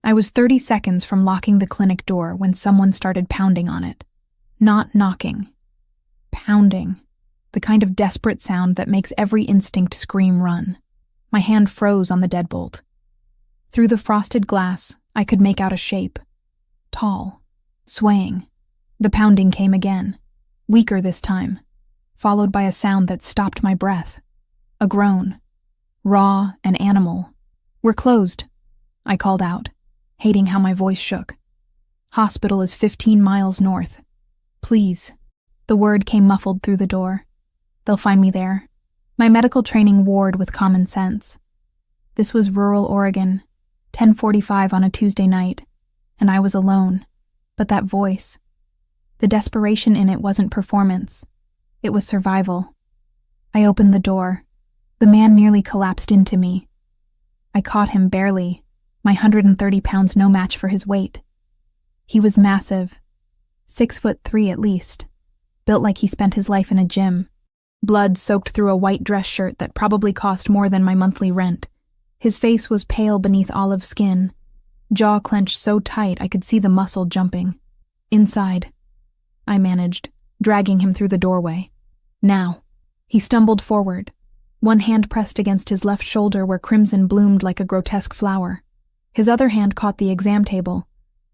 I was 30 seconds from locking the clinic door when someone started pounding on it. Not knocking. Pounding. The kind of desperate sound that makes every instinct scream run. My hand froze on the deadbolt. Through the frosted glass, I could make out a shape. Tall. Swaying. The pounding came again. Weaker this time. Followed by a sound that stopped my breath. A groan. Raw and animal. "We're closed," I called out, hating how my voice shook. "Hospital is 15 miles north. Please." The word came muffled through the door. "They'll find me there." My medical training warred with common sense. This was rural Oregon, 10:45 on a Tuesday night, and I was alone. But that voice, the desperation in it wasn't performance. It was survival. I opened the door. The man nearly collapsed into me. I caught him barely, my 130 pounds no match for his weight. He was massive, 6'3" at least, built like he spent his life in a gym. Blood soaked through a white dress shirt that probably cost more than my monthly rent. His face was pale beneath olive skin, jaw clenched so tight I could see the muscle jumping. "Inside," I managed, dragging him through the doorway. "Now." He stumbled forward, one hand pressed against his left shoulder where crimson bloomed like a grotesque flower. His other hand caught the exam table,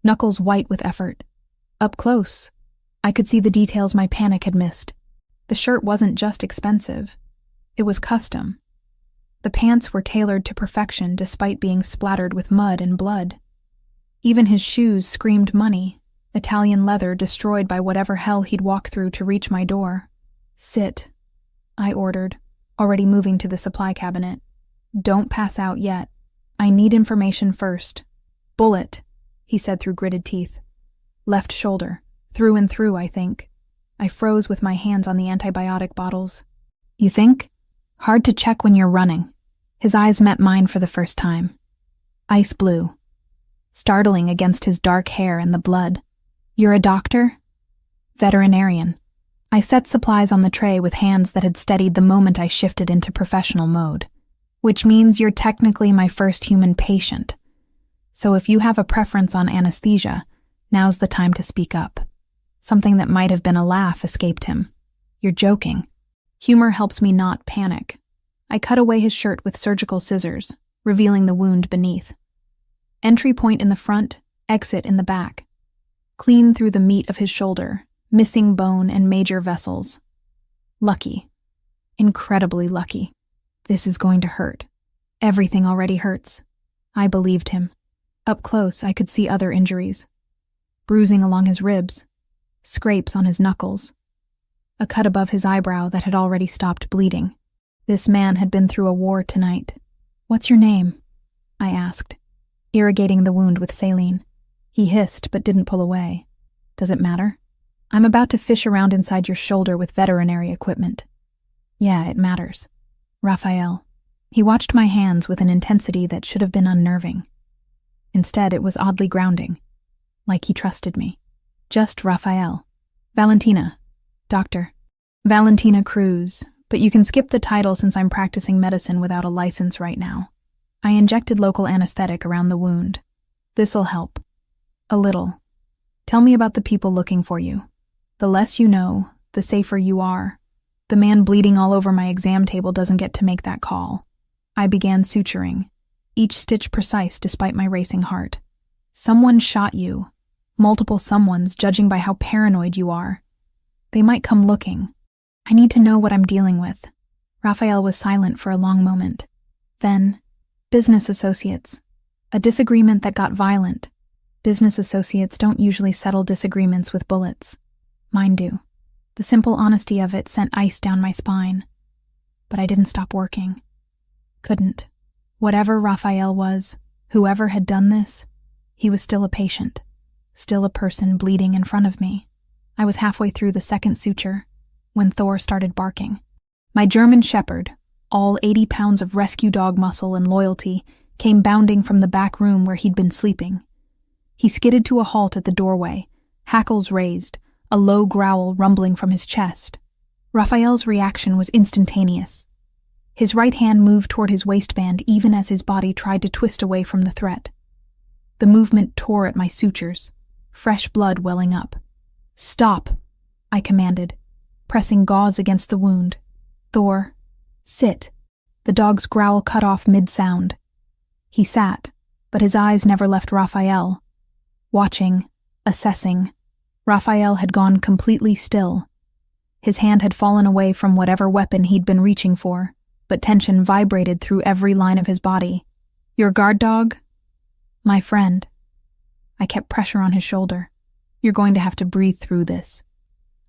knuckles white with effort. Up close, I could see the details my panic had missed. The shirt wasn't just expensive. It was custom. The pants were tailored to perfection despite being splattered with mud and blood. Even his shoes screamed money, Italian leather destroyed by whatever hell he'd walked through to reach my door. "Sit," I ordered, already moving to the supply cabinet. "Don't pass out yet. I need information first." "Bullet," he said through gritted teeth. "Left shoulder. Through and through, I think." I froze with my hands on the antibiotic bottles. "You think?" "Hard to check when you're running." His eyes met mine for the first time. Ice blue. Startling against his dark hair and the blood. "You're a doctor?" "Veterinarian." I set supplies on the tray with hands that had steadied the moment I shifted into professional mode. "Which means you're technically my first human patient. So if you have a preference on anesthesia, now's the time to speak up." Something that might have been a laugh escaped him. "You're joking." Humor helps me not panic. I cut away his shirt with surgical scissors, revealing the wound beneath. Entry point in the front, exit in the back. Clean through the meat of his shoulder, missing bone and major vessels. Lucky. Incredibly lucky. "This is going to hurt." "Everything already hurts." I believed him. Up close, I could see other injuries. Bruising along his ribs. Scrapes on his knuckles. A cut above his eyebrow that had already stopped bleeding. This man had been through a war tonight. "What's your name?" I asked, irrigating the wound with saline. He hissed but didn't pull away. "Does it matter?" "I'm about to fish around inside your shoulder with veterinary equipment." "Yeah, it matters." "Raphael." He watched my hands with an intensity that should have been unnerving. Instead, it was oddly grounding, like he trusted me. "Just Raphael." "Valentina." "Doctor." "Valentina Cruz, but you can skip the title since I'm practicing medicine without a license right now." I injected local anesthetic around the wound. "This'll help." "A little. Tell me about the people looking for you. The less you know, the safer you are. The man bleeding all over my exam table doesn't get to make that call." I began suturing, each stitch precise despite my racing heart. "Someone shot you. Multiple someones, judging by how paranoid you are. They might come looking. I need to know what I'm dealing with." Raphael was silent for a long moment. Then, "Business associates. A disagreement that got violent. Business associates don't usually settle disagreements with bullets. Mine do." The simple honesty of it sent ice down my spine. But I didn't stop working. Couldn't. Whatever Raphael was, whoever had done this, he was still a patient. Still a person bleeding in front of me. I was halfway through the second suture when Thor started barking. My German shepherd, all 80 pounds of rescue dog muscle and loyalty, came bounding from the back room where he'd been sleeping. He skidded to a halt at the doorway, hackles raised, a low growl rumbling from his chest. Raphael's reaction was instantaneous. His right hand moved toward his waistband even as his body tried to twist away from the threat. The movement tore at my sutures, fresh blood welling up. "Stop," I commanded, pressing gauze against the wound. "Thor, sit." The dog's growl cut off mid-sound. He sat, but his eyes never left Raphael. Watching, assessing, Raphael had gone completely still. His hand had fallen away from whatever weapon he'd been reaching for, but tension vibrated through every line of his body. "Your guard dog?" "My friend." I kept pressure on his shoulder. "You're going to have to breathe through this.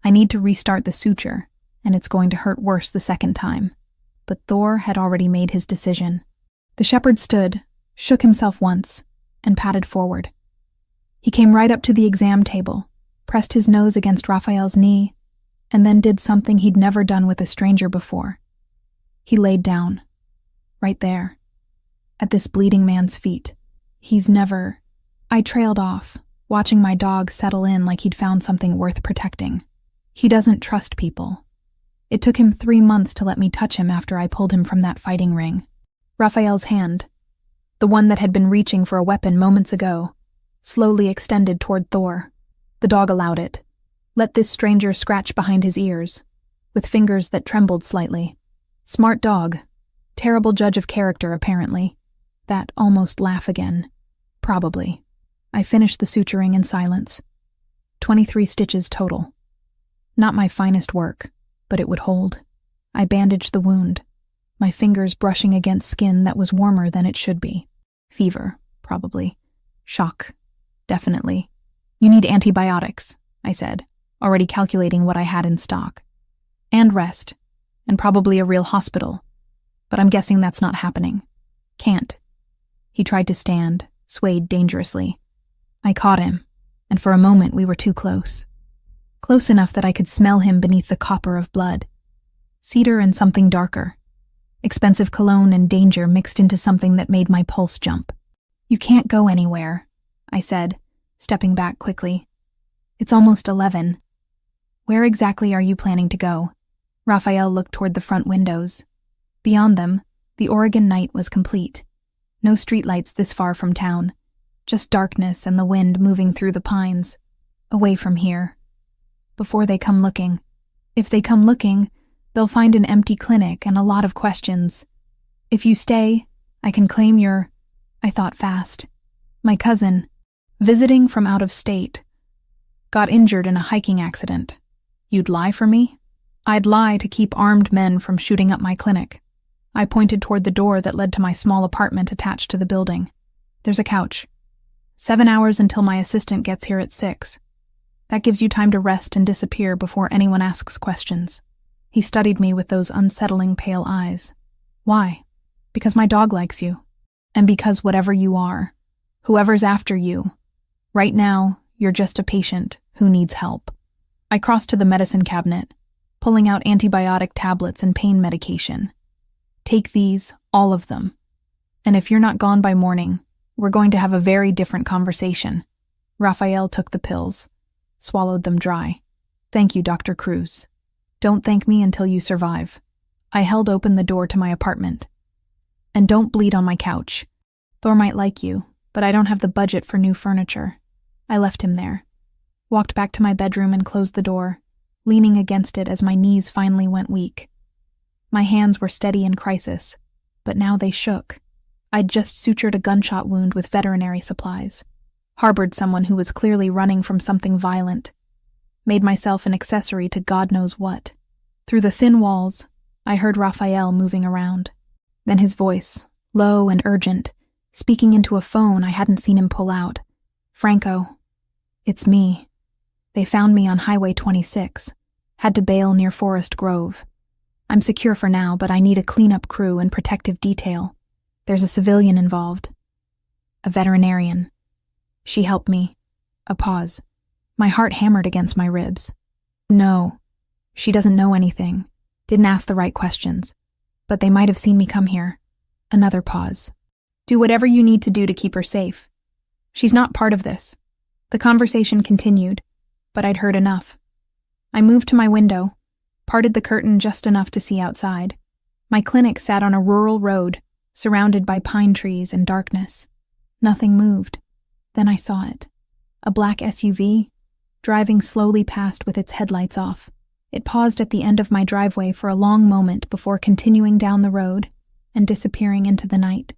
I need to restart the suture, and it's going to hurt worse the second time." But Thor had already made his decision. The shepherd stood, shook himself once, and patted forward. He came right up to the exam table, pressed his nose against Raphael's knee, and then did something he'd never done with a stranger before. He laid down, right there, at this bleeding man's feet. I trailed off, watching my dog settle in like he'd found something worth protecting. He doesn't trust people. It took him 3 months to let me touch him after I pulled him from that fighting ring. Raphael's hand, the one that had been reaching for a weapon moments ago, slowly extended toward Thor. The dog allowed it. Let this stranger scratch behind his ears, with fingers that trembled slightly. Smart dog. Terrible judge of character, apparently. That almost laugh again. Probably. I finished the suturing in silence. 23 stitches total. Not my finest work, but it would hold. I bandaged the wound, my fingers brushing against skin that was warmer than it should be. Fever, probably. Shock, definitely. "You need antibiotics," I said, already calculating what I had in stock. "And rest, and probably a real hospital. But I'm guessing that's not happening. Can't." He tried to stand, swayed dangerously. I caught him, and for a moment we were too close. Close enough that I could smell him beneath the copper of blood. Cedar and something darker. Expensive cologne and danger mixed into something that made my pulse jump. "You can't go anywhere," I said, stepping back quickly. "It's almost 11. Where exactly are you planning to go?" Raphael looked toward the front windows. Beyond them, the Oregon night was complete. No streetlights this far from town. Just darkness and the wind moving through the pines. Away from here. Before they come looking. If they come looking, they'll find an empty clinic and a lot of questions. "If you stay, I can claim your..." I thought fast. "My cousin, visiting from out of state, got injured in a hiking accident. You'd lie for me?" "I'd lie to keep armed men from shooting up my clinic." I pointed toward the door that led to my small apartment attached to the building. "There's a couch. 7 hours until my assistant gets here at 6. That gives you time to rest and disappear before anyone asks questions." He studied me with those unsettling pale eyes. "Why?" "Because my dog likes you. And because whatever you are, whoever's after you, right now, you're just a patient who needs help." I crossed to the medicine cabinet, pulling out antibiotic tablets and pain medication. "Take these, all of them. And if you're not gone by morning, we're going to have a very different conversation." Raphael took the pills, swallowed them dry. "Thank you, Dr. Cruz. Don't thank me until you survive." I held open the door to my apartment. "And don't bleed on my couch. Thor might like you, but I don't have the budget for new furniture." I left him there, walked back to my bedroom and closed the door, leaning against it as my knees finally went weak. My hands were steady in crisis, but now they shook. I'd just sutured a gunshot wound with veterinary supplies, harbored someone who was clearly running from something violent, made myself an accessory to God knows what. Through the thin walls, I heard Raphael moving around. Then his voice, low and urgent, speaking into a phone I hadn't seen him pull out. "Franco, it's me. They found me on Highway 26. Had to bail near Forest Grove. I'm secure for now, but I need a cleanup crew and protective detail. There's a civilian involved. A veterinarian. She helped me." A pause. My heart hammered against my ribs. "No, she doesn't know anything. Didn't ask the right questions. But they might have seen me come here." Another pause. "Do whatever you need to do to keep her safe. She's not part of this." The conversation continued, but I'd heard enough. I moved to my window, parted the curtain just enough to see outside. My clinic sat on a rural road, surrounded by pine trees and darkness. Nothing moved. Then I saw it. A black SUV, driving slowly past with its headlights off. It paused at the end of my driveway for a long moment before continuing down the road and disappearing into the night.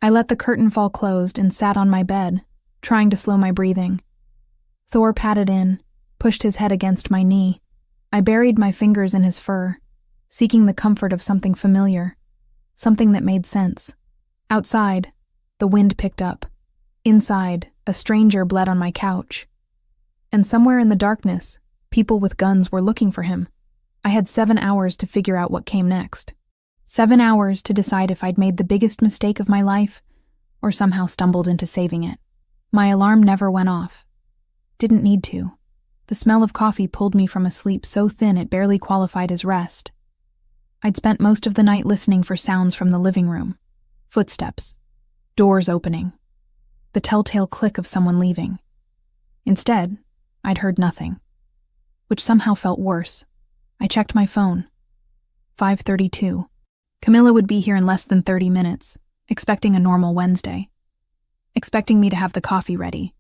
I let the curtain fall closed and sat on my bed, trying to slow my breathing. Thor patted in, pushed his head against my knee. I buried my fingers in his fur, seeking the comfort of something familiar, something that made sense. Outside, the wind picked up. Inside, a stranger bled on my couch. And somewhere in the darkness, people with guns were looking for him. I had 7 hours to figure out what came next. 7 hours to decide if I'd made the biggest mistake of my life or somehow stumbled into saving it. My alarm never went off. Didn't need to. The smell of coffee pulled me from a sleep so thin it barely qualified as rest. I'd spent most of the night listening for sounds from the living room. Footsteps. Doors opening. The telltale click of someone leaving. Instead, I'd heard nothing, which somehow felt worse. I checked my phone. 5:32. Camilla would be here in less than 30 minutes, expecting a normal Wednesday. Expecting me to have the coffee ready,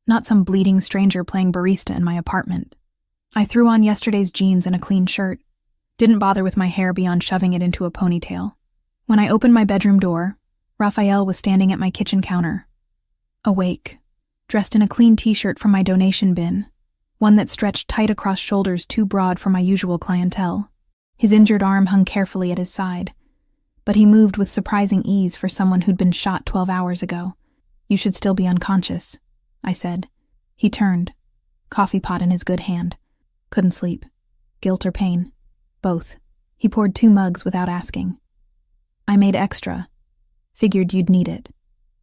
not some bleeding stranger playing barista in my apartment. I threw on yesterday's jeans and a clean shirt, didn't bother with my hair beyond shoving it into a ponytail. When I opened my bedroom door, Raphael was standing at my kitchen counter, awake, dressed in a clean t-shirt from my donation bin, one that stretched tight across shoulders too broad for my usual clientele. His injured arm hung carefully at his side, but he moved with surprising ease for someone who'd been shot 12 hours ago. "You should still be unconscious," I said. He turned, coffee pot in his good hand. Couldn't sleep. Guilt or pain? Both. He poured 2 mugs without asking. I made extra. Figured you'd need it.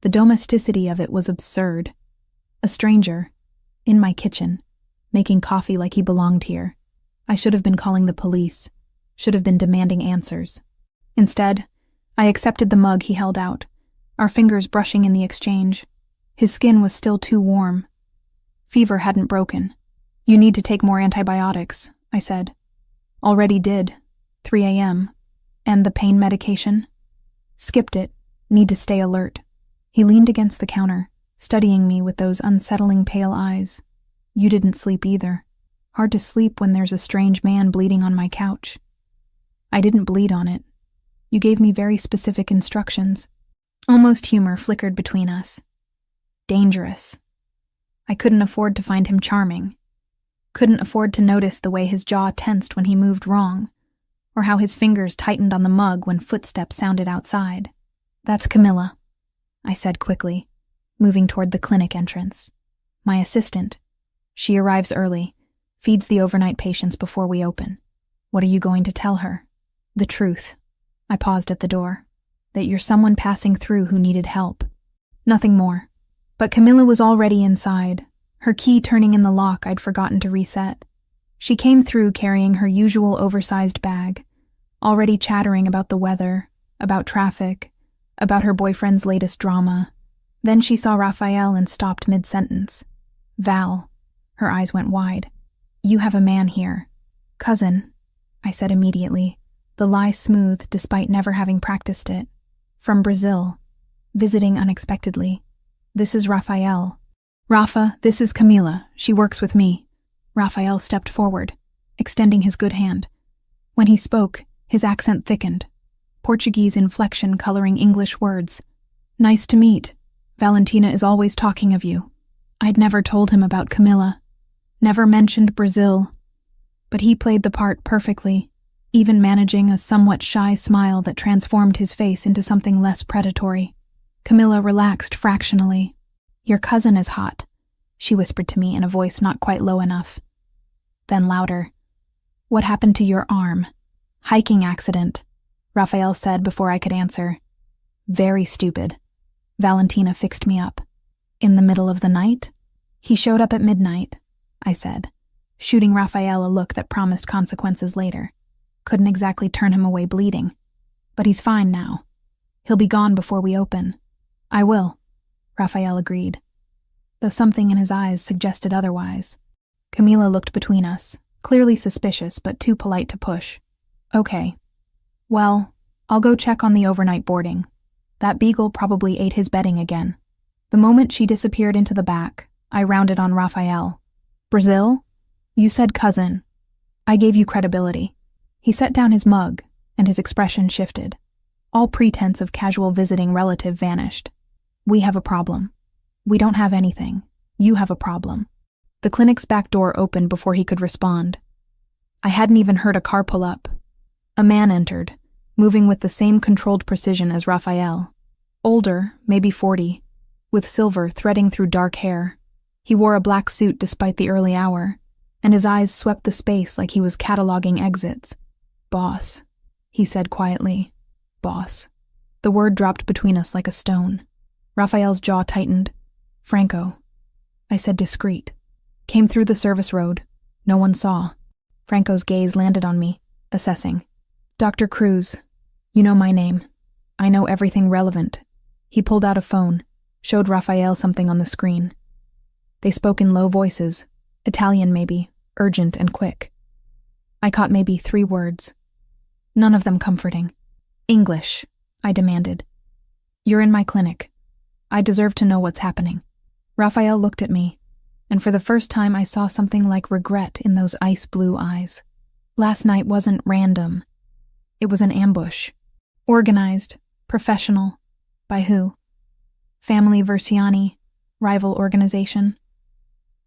The domesticity of it was absurd. A stranger, in my kitchen, making coffee like he belonged here. I should have been calling the police, should have been demanding answers. Instead, I accepted the mug he held out, our fingers brushing in the exchange. His skin was still too warm. Fever hadn't broken. "You need to take more antibiotics," I said. "Already did. 3 a.m. And the pain medication?" "Skipped it. Need to stay alert." He leaned against the counter, studying me with those unsettling pale eyes. "You didn't sleep either. Hard to sleep when there's a strange man bleeding on my couch." "I didn't bleed on it. You gave me very specific instructions." Almost humor flickered between us. Dangerous. I couldn't afford to find him charming. Couldn't afford to notice the way his jaw tensed when he moved wrong, or how his fingers tightened on the mug when footsteps sounded outside. "That's Camilla," I said quickly, moving toward the clinic entrance. "My assistant. She arrives early, feeds the overnight patients before we open. What are you going to tell her?" "The truth." I paused at the door. "That you're someone passing through who needed help." Nothing more. But Camilla was already inside, her key turning in the lock I'd forgotten to reset. She came through carrying her usual oversized bag, already chattering about the weather, about traffic, about her boyfriend's latest drama. Then she saw Raphael and stopped mid-sentence. "Val." Her eyes went wide. "You have a man here." "Cousin," I said immediately, the lie smooth despite never having practiced it. "From Brazil. Visiting unexpectedly. This is Raphael." "Rafa, this is Camila. She works with me." Raphael stepped forward, extending his good hand. When he spoke, his accent thickened, Portuguese inflection coloring English words. "Nice to meet. Valentina is always talking of you." I'd never told him about Camila, never mentioned Brazil, but he played the part perfectly, even managing a somewhat shy smile that transformed his face into something less predatory. Camilla relaxed fractionally. "Your cousin is hot," she whispered to me in a voice not quite low enough. Then louder. "What happened to your arm?" "Hiking accident," Raphael said before I could answer. "Very stupid. Valentina fixed me up." "In the middle of the night?" "He showed up at midnight," I said, shooting Raphael a look that promised consequences later. Couldn't exactly turn him away bleeding. "But he's fine now. He'll be gone before we open." "I will," Raphael agreed, though something in his eyes suggested otherwise. Camila looked between us, clearly suspicious but too polite to push. "Okay. Well, I'll go check on the overnight boarding. That beagle probably ate his bedding again." The moment she disappeared into the back, I rounded on Raphael. Brazil? You said cousin. I gave you credibility. He set down his mug, and his expression shifted. All pretense of casual visiting relative vanished. We have a problem. We don't have anything. You have a problem. The clinic's back door opened before he could respond. I hadn't even heard a car pull up. A man entered, moving with the same controlled precision as Raphael. Older, maybe 40, with silver threading through dark hair. He wore a black suit despite the early hour, and his eyes swept the space like he was cataloging exits. Boss, he said quietly. Boss. The word dropped between us like a stone. Raphael's jaw tightened. Franco. I said discreet. Came through the service road. No one saw. Franco's gaze landed on me, assessing. Dr. Cruz, you know my name. I know everything relevant. He pulled out a phone, showed Raphael something on the screen. They spoke in low voices, Italian maybe, urgent and quick. I caught maybe 3 words. None of them comforting. English, I demanded. You're in my clinic. I deserve to know what's happening. Raphael looked at me, and for the first time I saw something like regret in those ice-blue eyes. Last night wasn't random. It was an ambush. Organized, professional. By who? Family Versiani, rival organization.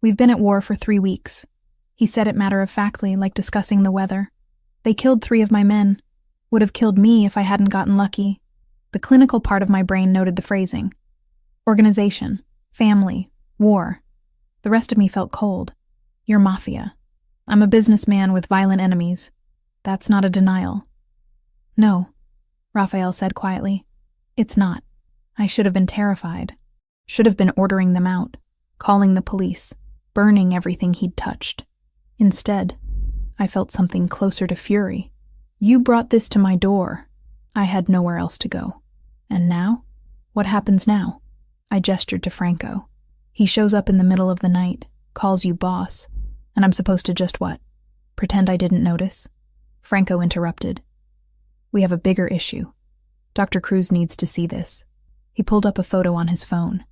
We've been at war for 3 weeks. He said it matter-of-factly, like discussing the weather. They killed 3 of my men. Would have killed me if I hadn't gotten lucky. The clinical part of my brain noted the phrasing. Organization, family, war. The rest of me felt cold. You're Mafia. I'm a businessman with violent enemies. That's not a denial. No, Raphael said quietly. It's not. I should have been terrified. Should have been ordering them out, calling the police, burning everything he'd touched. Instead, I felt something closer to fury. You brought this to my door. I had nowhere else to go. And now? What happens now? I gestured to Franco. He shows up in the middle of the night, calls you boss, and I'm supposed to just what? Pretend I didn't notice? Franco interrupted. We have a bigger issue. Dr. Cruz needs to see this. He pulled up a photo on his phone.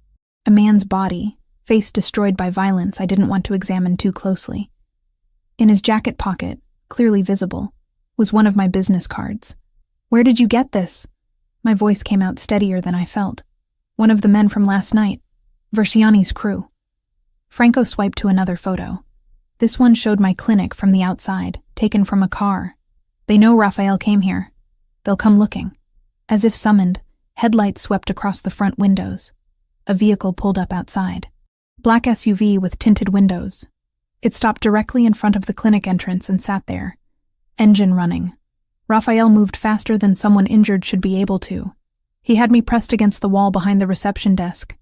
A man's body, face destroyed by violence I didn't want to examine too closely. In his jacket pocket, clearly visible, was one of my business cards. Where did you get this? My voice came out steadier than I felt. One of the men from last night. Versiani's crew. Franco swiped to another photo. This one showed my clinic from the outside, taken from a car. They know Raphael came here. They'll come looking. As if summoned, headlights swept across the front windows. A vehicle pulled up outside. Black SUV with tinted windows. It stopped directly in front of the clinic entrance and sat there. Engine running. Raphael moved faster than someone injured should be able to. He had me pressed against the wall behind the reception desk,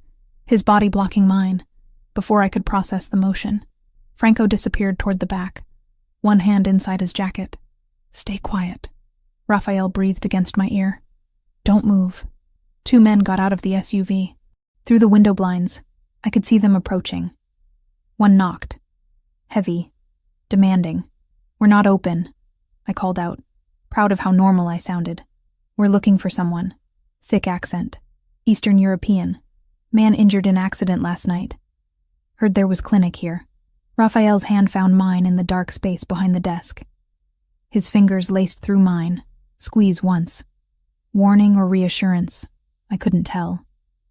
his body blocking mine, before I could process the motion. Franco disappeared toward the back, one hand inside his jacket. Stay quiet. Raphael breathed against my ear. Don't move. 2 men got out of the SUV. Through the window blinds, I could see them approaching. One knocked. Heavy. Demanding. We're not open, I called out, proud of how normal I sounded. We're looking for someone. Thick accent. Eastern European. Man injured in accident last night. Heard there was clinic here. Raphael's hand found mine in the dark space behind the desk. His fingers laced through mine. Squeeze once. Warning or reassurance, I couldn't tell.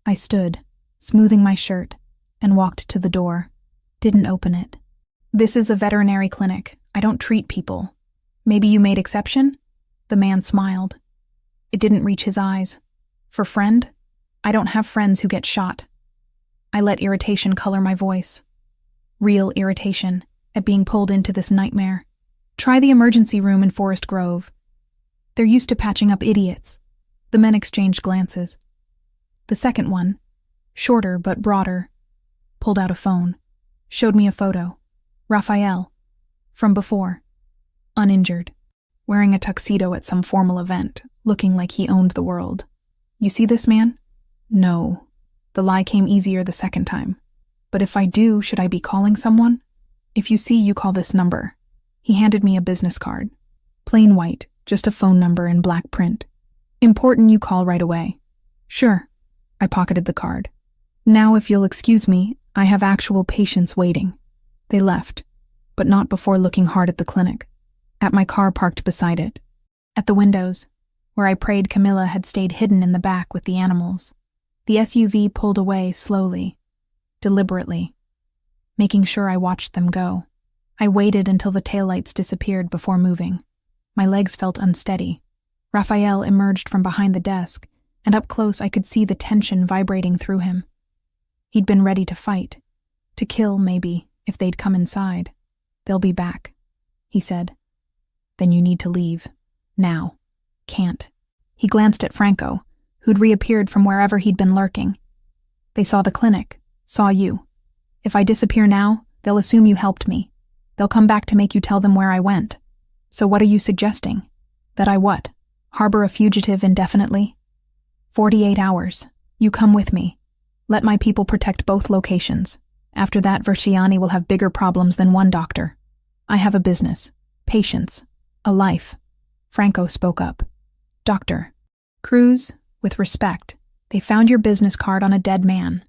I stood, smoothing my shirt, and walked to the door. Didn't open it. This is a veterinary clinic. I don't treat people. Maybe you made exception? The man smiled. It didn't reach his eyes. For friend? I don't have friends who get shot. I let irritation color my voice. Real irritation at being pulled into this nightmare. Try the emergency room in Forest Grove. They're used to patching up idiots. The men exchanged glances. The second one, shorter but broader, pulled out a phone, showed me a photo. Raphael. From before. Uninjured. Wearing a tuxedo at some formal event, looking like he owned the world. You see this man? No. The lie came easier the second time. But if I do, should I be calling someone? If you see, you call this number. He handed me a business card. Plain white, just a phone number in black print. Important you call right away. Sure. I pocketed the card. Now, if you'll excuse me, I have actual patients waiting. They left, but not before looking hard at the clinic, at my car parked beside it, at the windows, where I prayed Camilla had stayed hidden in the back with the animals. The SUV pulled away slowly, deliberately, making sure I watched them go. I waited until the taillights disappeared before moving. My legs felt unsteady. Raphael emerged from behind the desk, and up close I could see the tension vibrating through him. He'd been ready to fight, to kill maybe, if they'd come inside. They'll be back, he said. Then you need to leave. Now. Can't. He glanced at Franco, who'd reappeared from wherever he'd been lurking. They saw the clinic, saw you. If I disappear now, they'll assume you helped me. They'll come back to make you tell them where I went. So what are you suggesting? That I what? Harbor a fugitive indefinitely? 48 hours. You come with me. Let my people protect both locations. After that, Verciani will have bigger problems than one doctor. I have a business, patients, a life. Franco spoke up. Doctor. Cruz, with respect, they found your business card on a dead man.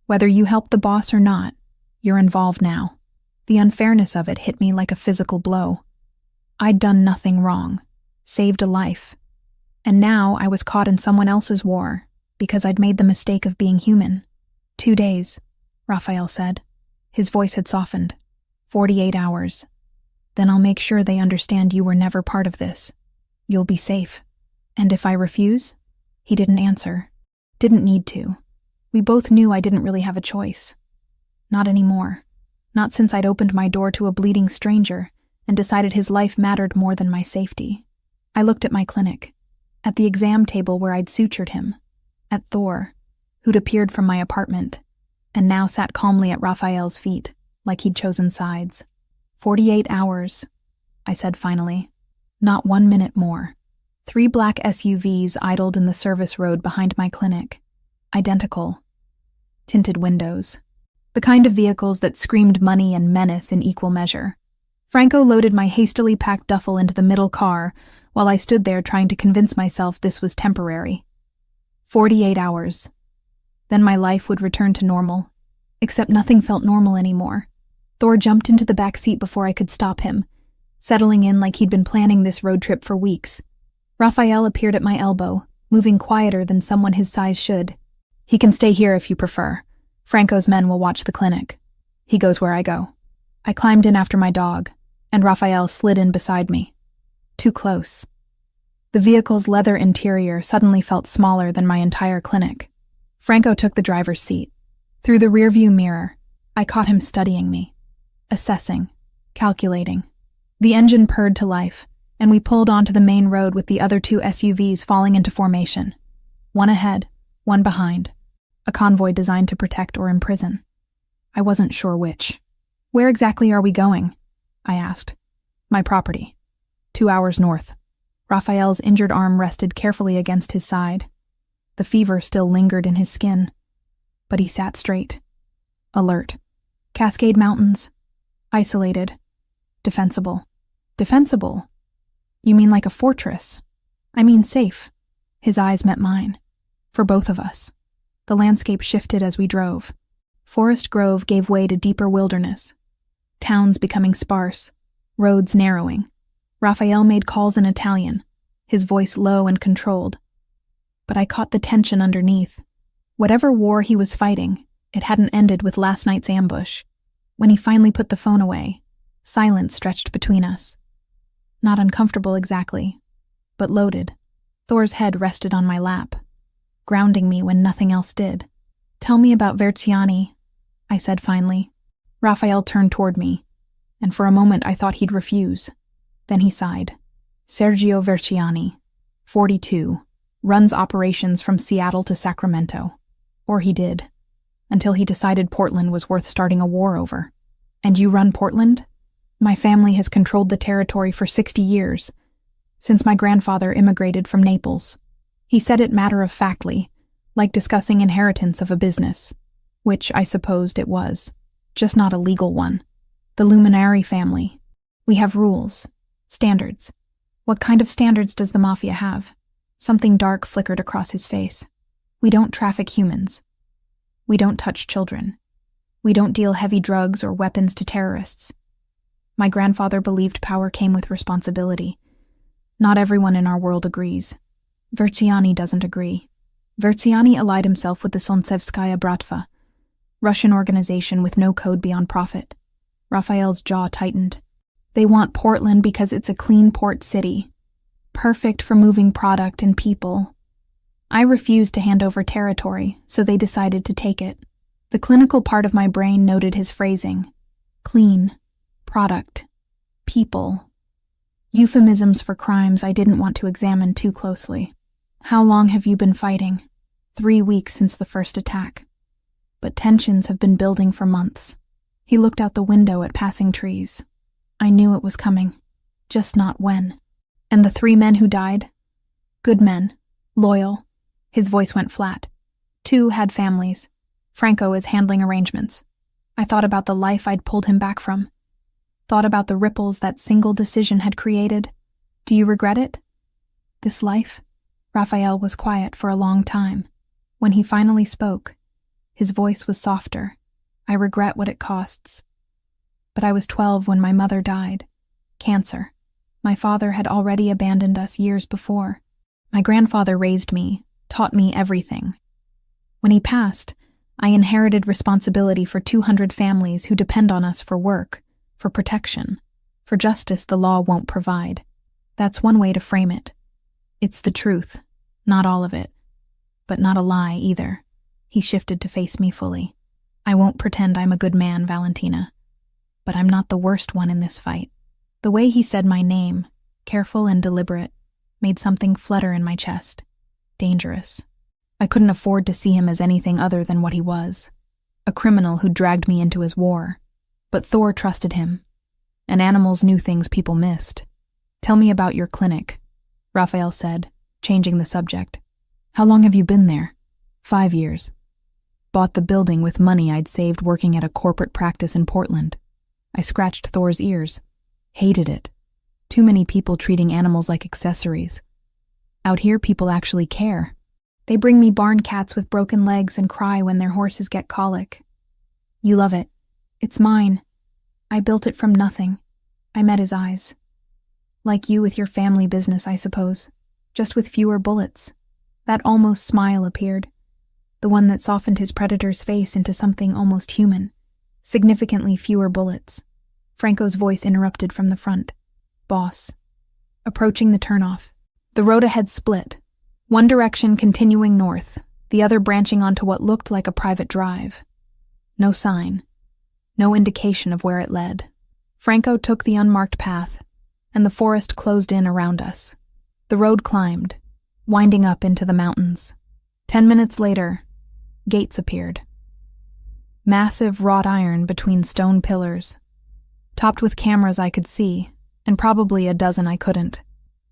Whether you helped the boss or not, you're involved now. The unfairness of it hit me like a physical blow. I'd done nothing wrong, saved a life. And now I was caught in someone else's war because I'd made the mistake of being human. 2 days, Raphael said. His voice had softened. 48 hours. Then I'll make sure they understand you were never part of this. You'll be safe. And if I refuse? He didn't answer. Didn't need to. We both knew I didn't really have a choice. Not anymore. Not since I'd opened my door to a bleeding stranger and decided his life mattered more than my safety. I looked at my clinic, at the exam table where I'd sutured him, at Thor, who'd appeared from my apartment, and now sat calmly at Raphael's feet, like he'd chosen sides. 48 hours, I said finally. Not 1 minute more. 3 black SUVs idled in the service road behind my clinic. Identical. Tinted windows. The kind of vehicles that screamed money and menace in equal measure. Franco loaded my hastily packed duffel into the middle car while I stood there trying to convince myself this was temporary. 48 hours. Then my life would return to normal. Except nothing felt normal anymore. Thor jumped into the back seat before I could stop him, settling in like he'd been planning this road trip for weeks. Raphael appeared at my elbow, moving quieter than someone his size should. He can stay here if you prefer. Franco's men will watch the clinic. He goes where I go. I climbed in after my dog, and Raphael slid in beside me. Too close. The vehicle's leather interior suddenly felt smaller than my entire clinic. Franco took the driver's seat. Through the rearview mirror, I caught him studying me. Assessing. Calculating. The engine purred to life, and we pulled onto the main road with the other 2 SUVs falling into formation. One ahead, one behind. A convoy designed to protect or imprison. I wasn't sure which. Where exactly are we going? I asked. My property. 2 hours north. Raphael's injured arm rested carefully against his side. The fever still lingered in his skin. But he sat straight. Alert. Cascade Mountains. Isolated. Defensible. Defensible? You mean like a fortress? I mean safe. His eyes met mine. For both of us. The landscape shifted as we drove. Forest grove gave way to deeper wilderness. Towns becoming sparse. Roads narrowing. Raphael made calls in Italian, his voice low and controlled. But I caught the tension underneath. Whatever war he was fighting, it hadn't ended with last night's ambush. When he finally put the phone away, silence stretched between us. Not uncomfortable exactly, but loaded. Thor's head rested on my lap, grounding me when nothing else did. Tell me about Verciani, I said finally. Raphael turned toward me, and for a moment I thought he'd refuse. Then he sighed. Sergio Verciani, 42, runs operations from Seattle to Sacramento. Or he did, until he decided Portland was worth starting a war over. And you run Portland? My family has controlled the territory for 60 years, since my grandfather immigrated from Naples. He said it matter-of-factly, like discussing inheritance of a business, which I supposed it was, just not a legal one. The Luminari family. We have rules, standards. What kind of standards does the Mafia have? Something dark flickered across his face. We don't traffic humans. We don't touch children. We don't deal heavy drugs or weapons to terrorists. My grandfather believed power came with responsibility. Not everyone in our world agrees. Vertsiani doesn't agree. Vertsiani allied himself with the Solntsevskaya Bratva, Russian organization with no code beyond profit. Raphael's jaw tightened. They want Portland because it's a clean port city, perfect for moving product and people. I refused to hand over territory, so they decided to take it. The clinical part of my brain noted his phrasing. Clean, product, people. Euphemisms for crimes I didn't want to examine too closely. How long have you been fighting? 3 weeks since the first attack. But tensions have been building for months. He looked out the window at passing trees. I knew it was coming, just not when. And the 3 men who died? Good men, loyal. His voice went flat. 2 had families. Franco is handling arrangements. I thought about the life I'd pulled him back from. Thought about the ripples that single decision had created. Do you regret it? This life? Raphael was quiet for a long time. When he finally spoke, his voice was softer. I regret what it costs. But I was 12 when my mother died. Cancer. My father had already abandoned us years before. My grandfather raised me, taught me everything. When he passed, I inherited responsibility for 200 families who depend on us for work, for protection, for justice the law won't provide. That's one way to frame it. It's the truth, not all of it, but not a lie either. He shifted to face me fully. I won't pretend I'm a good man, Valentina, but I'm not the worst one in this fight. The way he said my name, careful and deliberate, made something flutter in my chest. Dangerous. I couldn't afford to see him as anything other than what he was, a criminal who dragged me into his war. But Thor trusted him, and animals knew things people missed. Tell me about your clinic, Raphael said, changing the subject. How long have you been there? 5 years. Bought the building with money I'd saved working at a corporate practice in Portland. I scratched Thor's ears. Hated it. Too many people treating animals like accessories. Out here, people actually care. They bring me barn cats with broken legs and cry when their horses get colic. You love it. It's mine. I built it from nothing. I met his eyes. Like you with your family business, I suppose. Just with fewer bullets. That almost smile appeared. The one that softened his predator's face into something almost human. Significantly fewer bullets. Franco's voice interrupted from the front. Boss. Approaching the turnoff. The road ahead split. One direction continuing north, the other branching onto what looked like a private drive. No sign. No indication of where it led. Franco took the unmarked path, and the forest closed in around us. The road climbed, winding up into the mountains. 10 minutes later, gates appeared. Massive wrought iron between stone pillars, topped with cameras I could see, and probably a dozen I couldn't.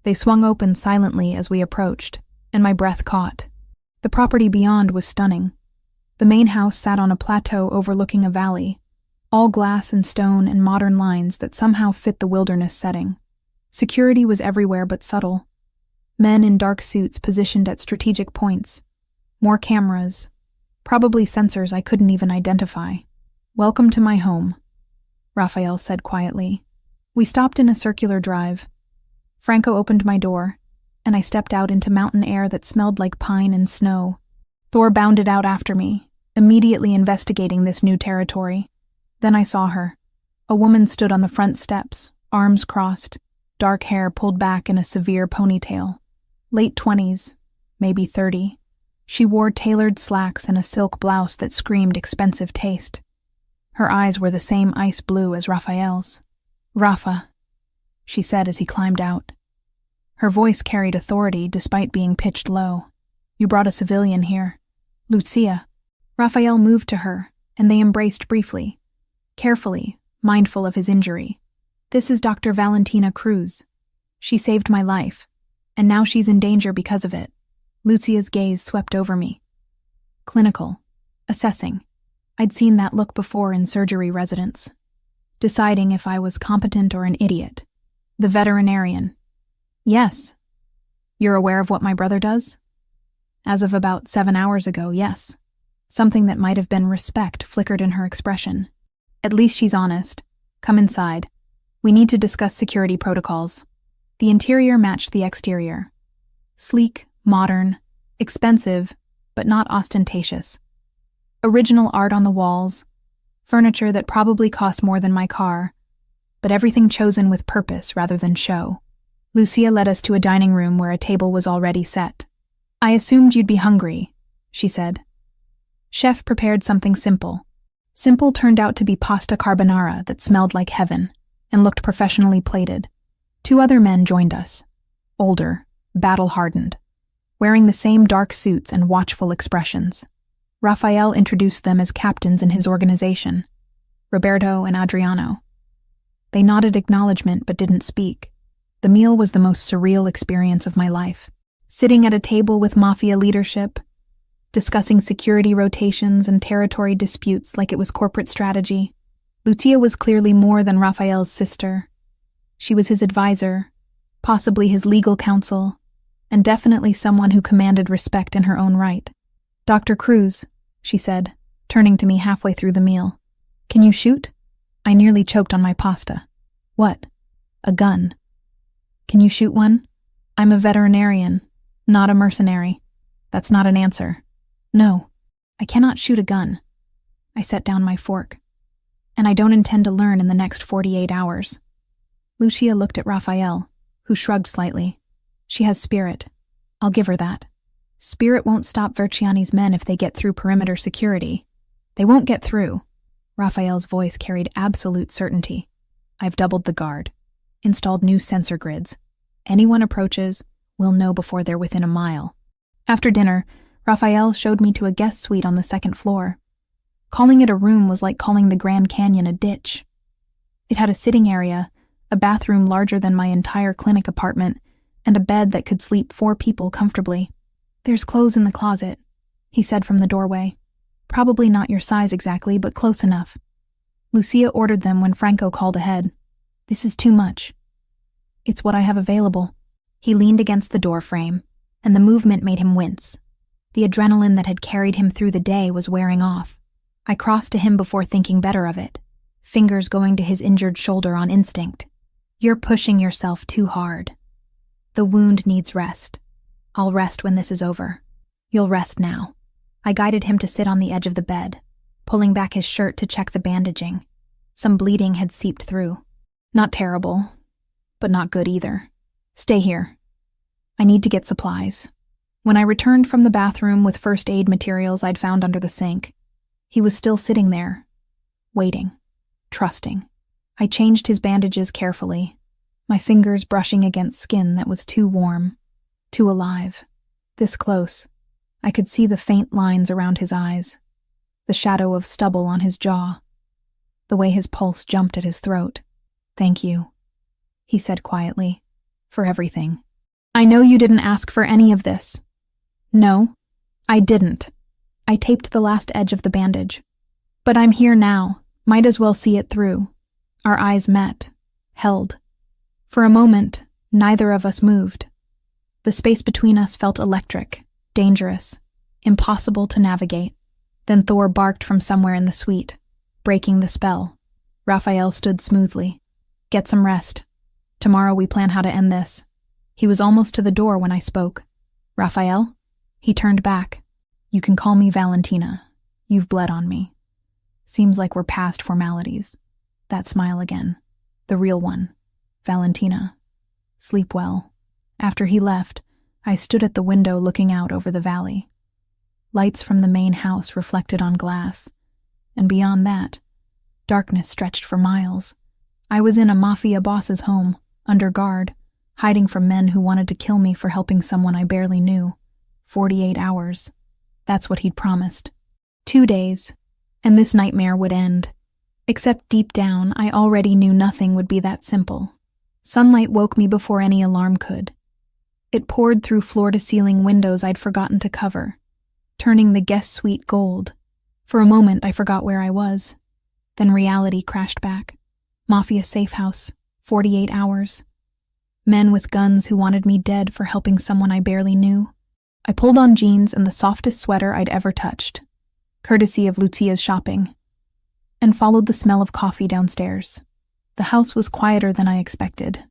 They swung open silently as we approached, and my breath caught. The property beyond was stunning. The main house sat on a plateau overlooking a valley, all glass and stone and modern lines that somehow fit the wilderness setting. Security was everywhere but subtle. Men in dark suits positioned at strategic points. More cameras. Probably sensors I couldn't even identify. Welcome to my home, Raphael said quietly. We stopped in a circular drive. Franco opened my door, and I stepped out into mountain air that smelled like pine and snow. Thor bounded out after me, immediately investigating this new territory. Then I saw her. A woman stood on the front steps, arms crossed, dark hair pulled back in a severe ponytail. Late 20s, maybe 30. She wore tailored slacks and a silk blouse that screamed expensive taste. Her eyes were the same ice blue as Raphael's. Rafa, she said as he climbed out. Her voice carried authority despite being pitched low. You brought a civilian here. Lucia. Raphael moved to her, and they embraced briefly, carefully, mindful of his injury. This is Dr. Valentina Cruz. She saved my life, and now she's in danger because of it. Lucia's gaze swept over me. Clinical. Assessing. I'd seen that look before in surgery residents. Deciding if I was competent or an idiot. The veterinarian. Yes. You're aware of what my brother does? As of about 7 hours ago, yes. Something that might have been respect flickered in her expression. At least she's honest. Come inside. We need to discuss security protocols. The interior matched the exterior. Sleek, modern, expensive, but not ostentatious. Original art on the walls, furniture that probably cost more than my car, but everything chosen with purpose rather than show. Lucia led us to a dining room where a table was already set. I assumed you'd be hungry, she said. Chef prepared something simple. Simple turned out to be pasta carbonara that smelled like heaven and looked professionally plated. 2 other men joined us. Older, battle-hardened, wearing the same dark suits and watchful expressions. Raphael introduced them as captains in his organization, Roberto and Adriano. They nodded acknowledgement but didn't speak. The meal was the most surreal experience of my life. Sitting at a table with Mafia leadership, discussing security rotations and territory disputes like it was corporate strategy. Lucia was clearly more than Raphael's sister. She was his advisor, possibly his legal counsel, and definitely someone who commanded respect in her own right. Dr. Cruz, she said, turning to me halfway through the meal. Can you shoot? I nearly choked on my pasta. What? A gun. Can you shoot one? I'm a veterinarian, not a mercenary. That's not an answer. No, I cannot shoot a gun. I set down my fork. And I don't intend to learn in the next 48 hours. Lucia looked at Raphael, who shrugged slightly. She has spirit. I'll give her that. Spirit won't stop Verciani's men if they get through perimeter security. They won't get through. Raphael's voice carried absolute certainty. I've doubled the guard, installed new sensor grids. Anyone approaches, we'll know before they're within a mile. After dinner, Raphael showed me to a guest suite on the 2nd floor. Calling it a room was like calling the Grand Canyon a ditch. It had a sitting area, a bathroom larger than my entire clinic apartment, and a bed that could sleep 4 people comfortably. There's clothes in the closet, he said from the doorway. Probably not your size exactly, but close enough. Lucia ordered them when Franco called ahead. This is too much. It's what I have available. He leaned against the door frame, and the movement made him wince. The adrenaline that had carried him through the day was wearing off. I crossed to him before thinking better of it, fingers going to his injured shoulder on instinct. You're pushing yourself too hard. The wound needs rest. I'll rest when this is over. You'll rest now. I guided him to sit on the edge of the bed, pulling back his shirt to check the bandaging. Some bleeding had seeped through. Not terrible, but not good either. Stay here. I need to get supplies. When I returned from the bathroom with first aid materials I'd found under the sink, he was still sitting there, waiting, trusting. I changed his bandages carefully, my fingers brushing against skin that was too warm, too alive. This close, I could see the faint lines around his eyes, the shadow of stubble on his jaw, the way his pulse jumped at his throat. Thank you, he said quietly, for everything. I know you didn't ask for any of this. No, I didn't. I taped the last edge of the bandage. But I'm here now, might as well see it through. Our eyes met, held. For a moment, neither of us moved. The space between us felt electric, dangerous, impossible to navigate. Then Thor barked from somewhere in the suite, breaking the spell. Raphael stood smoothly. Get some rest. Tomorrow we plan how to end this. He was almost to the door when I spoke. Raphael? He turned back. You can call me Valentina. You've bled on me. Seems like we're past formalities. That smile again. The real one. Valentina. Sleep well. After he left, I stood at the window looking out over the valley. Lights from the main house reflected on glass, and beyond that, darkness stretched for miles. I was in a Mafia boss's home, under guard, hiding from men who wanted to kill me for helping someone I barely knew. 48 hours. That's what he'd promised. 2 days, and this nightmare would end. Except deep down, I already knew nothing would be that simple. Sunlight woke me before any alarm could. It poured through floor-to-ceiling windows I'd forgotten to cover, turning the guest suite gold. For a moment, I forgot where I was. Then reality crashed back. Mafia safe house, 48 hours. Men with guns who wanted me dead for helping someone I barely knew. I pulled on jeans and the softest sweater I'd ever touched. courtesy of Lucia's shopping, and followed the smell of coffee downstairs. The house was quieter than I expected.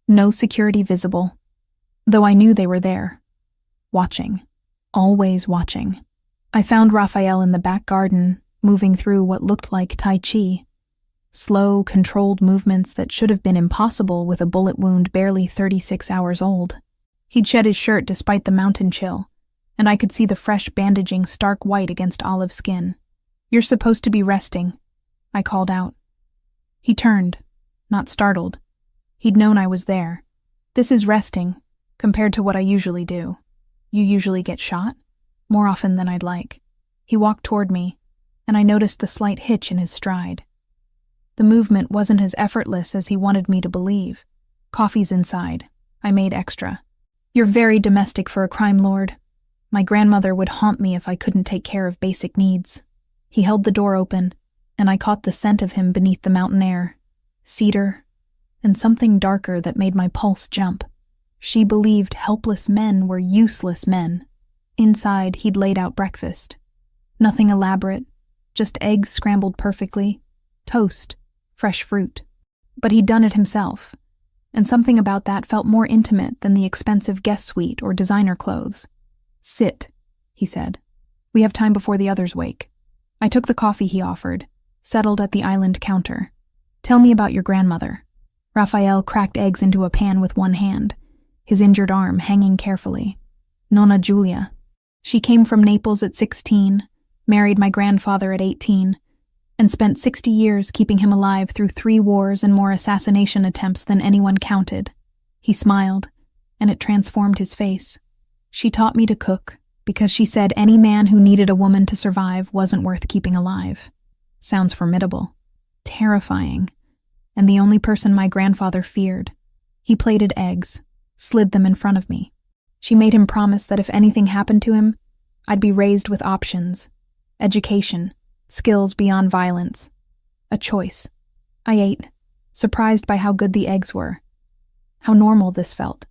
No security visible, though I knew they were there. Watching. Always watching. I found Raphael in the back garden, moving through what looked like Tai Chi. Slow, controlled movements that should have been impossible with a bullet wound barely 36 hours old. He'd shed his shirt despite the mountain chill, and I could see the fresh bandaging stark white against olive skin. "You're supposed to be resting," I called out. He turned, not startled. He'd known I was there. "This is resting, compared to what I usually do. You usually get shot? More often than I'd like." He walked toward me, and I noticed the slight hitch in his stride. The movement wasn't as effortless as he wanted me to believe. "Coffee's inside. I made extra." "You're very domestic for a crime lord. My grandmother would haunt me if I couldn't take care of basic needs." He held the door open, and I caught the scent of him beneath the mountain air. Cedar, and something darker that made my pulse jump. She believed helpless men were useless men. Inside, he'd laid out breakfast. Nothing elaborate, just eggs scrambled perfectly, toast, fresh fruit. But he'd done it himself, and something about that felt more intimate than the expensive guest suite or designer clothes. "Sit," he said. "We have time before the others wake." I took the coffee he offered, settled at the island counter. "Tell me about your grandmother." Raphael cracked eggs into a pan with one hand, his injured arm hanging carefully. "Nonna Giulia. She came from Naples at 16, married my grandfather at 18, and spent 60 years keeping him alive through 3 wars and more assassination attempts than anyone counted." He smiled, and it transformed his face. "She taught me to cook, because she said any man who needed a woman to survive wasn't worth keeping alive." Sounds formidable. Terrifying. And the only person my grandfather feared. He plated eggs, slid them in front of me. She made him promise that if anything happened to him, I'd be raised with options. Education, skills beyond violence. A choice. I ate, surprised by how good the eggs were. How normal this felt.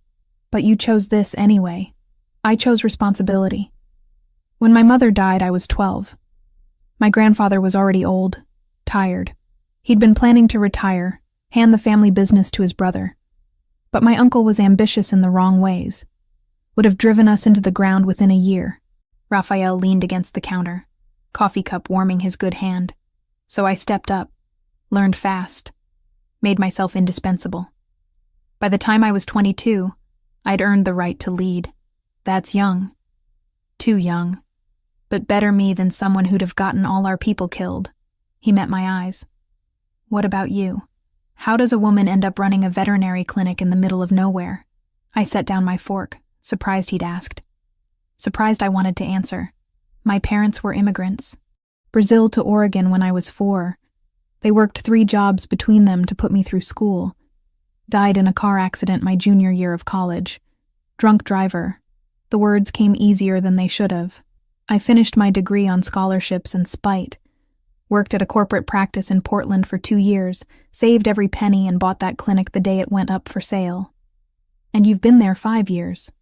"But you chose this anyway." "I chose responsibility. When my mother died, I was 12. My grandfather was already old, tired. He'd been planning to retire, hand the family business to his brother. But my uncle was ambitious in the wrong ways. Would have driven us into the ground within a year." Raphael leaned against the counter, coffee cup warming his good hand. "So I stepped up, learned fast, made myself indispensable. By the time I was 22, I'd earned the right to lead. That's young. Too young. But better me than someone who'd have gotten all our people killed." He met my eyes. "What about you? How does a woman end up running a veterinary clinic in the middle of nowhere?" I set down my fork, surprised he'd asked. Surprised I wanted to answer. My parents were immigrants. Brazil to Oregon when I was 4. They worked 3 jobs between them to put me through school. Died in a car accident my junior year of college. Drunk driver. The words came easier than they should have. I finished my degree on scholarships and spite. Worked at a corporate practice in Portland for 2 years, saved every penny and bought that clinic the day it went up for sale. And you've been there 5 years.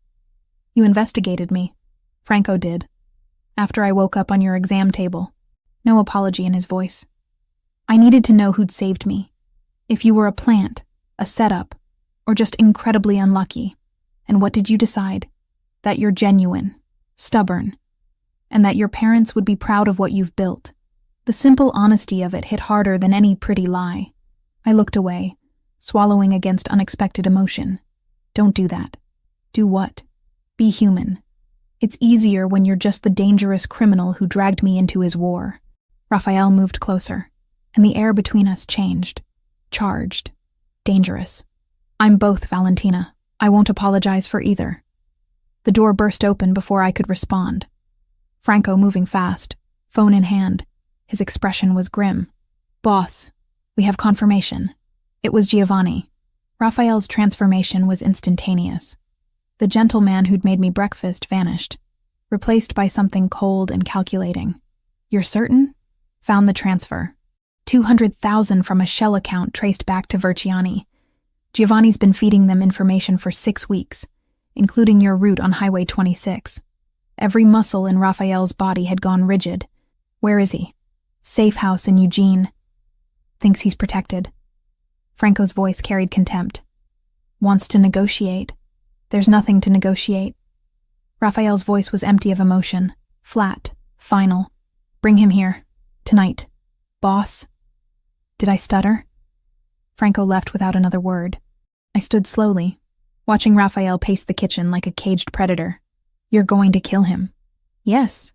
You investigated me. Franco did. After I woke up on your exam table. No apology in his voice. I needed to know who'd saved me. If you were a plant, a setup, or just incredibly unlucky. And what did you decide? That you're genuine, stubborn, and that your parents would be proud of what you've built. The simple honesty of it hit harder than any pretty lie. I looked away, swallowing against unexpected emotion. Don't do that. Do what? Be human. It's easier when you're just the dangerous criminal who dragged me into his war. Raphael moved closer, and the air between us changed. Charged. Dangerous. I'm both, Valentina. I won't apologize for either. The door burst open before I could respond. Franco moving fast, phone in hand. His expression was grim. Boss, we have confirmation. It was Giovanni. Raphael's transformation was instantaneous. The gentleman who'd made me breakfast vanished, replaced by something cold and calculating. You're certain? Found the transfer. 200,000 from a shell account traced back to Verciani. Giovanni's been feeding them information for 6 weeks, including your route on Highway 26. Every muscle in Raphael's body had gone rigid. Where is he? Safe house in Eugene. Thinks he's protected. Franco's voice carried contempt. Wants to negotiate. There's nothing to negotiate. Raphael's voice was empty of emotion, flat, final. Bring him here. Tonight. Boss. Did I stutter? Franco left without another word. I stood slowly, watching Raphael pace the kitchen like a caged predator. You're going to kill him. Yes.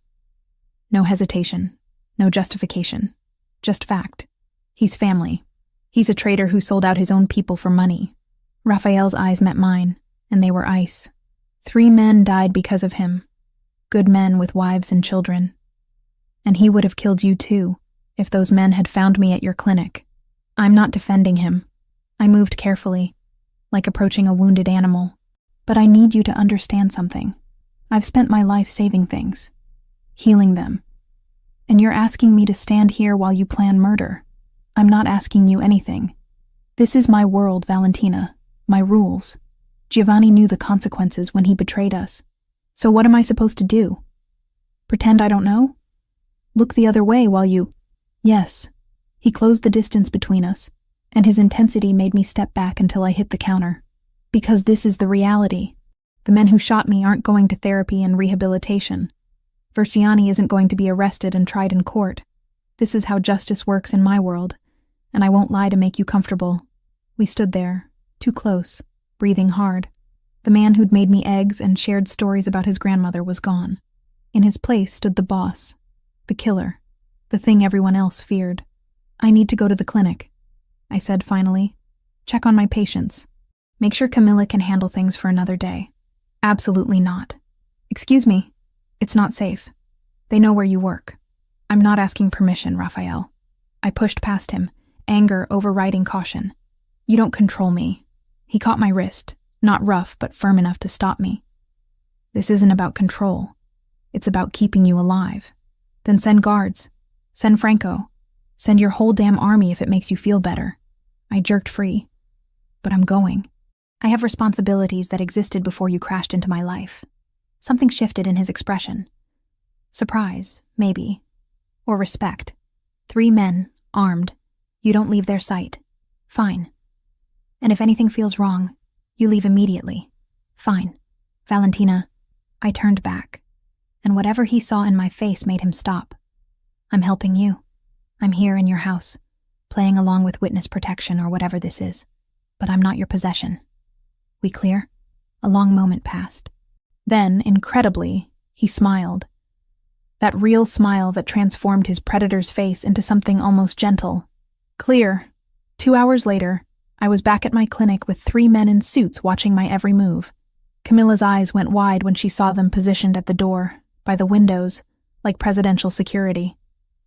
No hesitation. No justification. Just fact. He's family. He's a traitor who sold out his own people for money. Raphael's eyes met mine, and they were ice. 3 men died because of him. Good men with wives and children. And he would have killed you too, if those men had found me at your clinic. I'm not defending him. I moved carefully, like approaching a wounded animal. But I need you to understand something. I've spent my life saving things, healing them. And you're asking me to stand here while you plan murder. I'm not asking you anything. This is my world, Valentina. My rules. Giovanni knew the consequences when he betrayed us. So what am I supposed to do? Pretend I don't know? Look the other way while you... Yes. He closed the distance between us, and his intensity made me step back until I hit the counter. Because this is the reality. The men who shot me aren't going to therapy and rehabilitation. Versiani isn't going to be arrested and tried in court. This is how justice works in my world, and I won't lie to make you comfortable. We stood there, too close, breathing hard. The man who'd made me eggs and shared stories about his grandmother was gone. In his place stood the boss, the killer, the thing everyone else feared. I need to go to the clinic, I said finally. Check on my patients. Make sure Camilla can handle things for another day. Absolutely not. Excuse me. It's not safe. They know where you work. I'm not asking permission, Raphael. I pushed past him, anger overriding caution. You don't control me. He caught my wrist, not rough but firm enough to stop me. This isn't about control. It's about keeping you alive. Then send guards. Send Franco. Send your whole damn army if it makes you feel better. I jerked free. But I'm going. I have responsibilities that existed before you crashed into my life. Something shifted in his expression. Surprise, maybe. Or respect. 3 men, armed. You don't leave their sight. Fine. And if anything feels wrong, you leave immediately. Fine. Valentina. I turned back, and whatever he saw in my face made him stop. I'm helping you. I'm here in your house, playing along with witness protection or whatever this is. But I'm not your possession. We clear? A long moment passed. Then, incredibly, he smiled. That real smile that transformed his predator's face into something almost gentle. Clear. 2 hours later, I was back at my clinic with 3 men in suits watching my every move. Camilla's eyes went wide when she saw them positioned at the door, by the windows, like presidential security.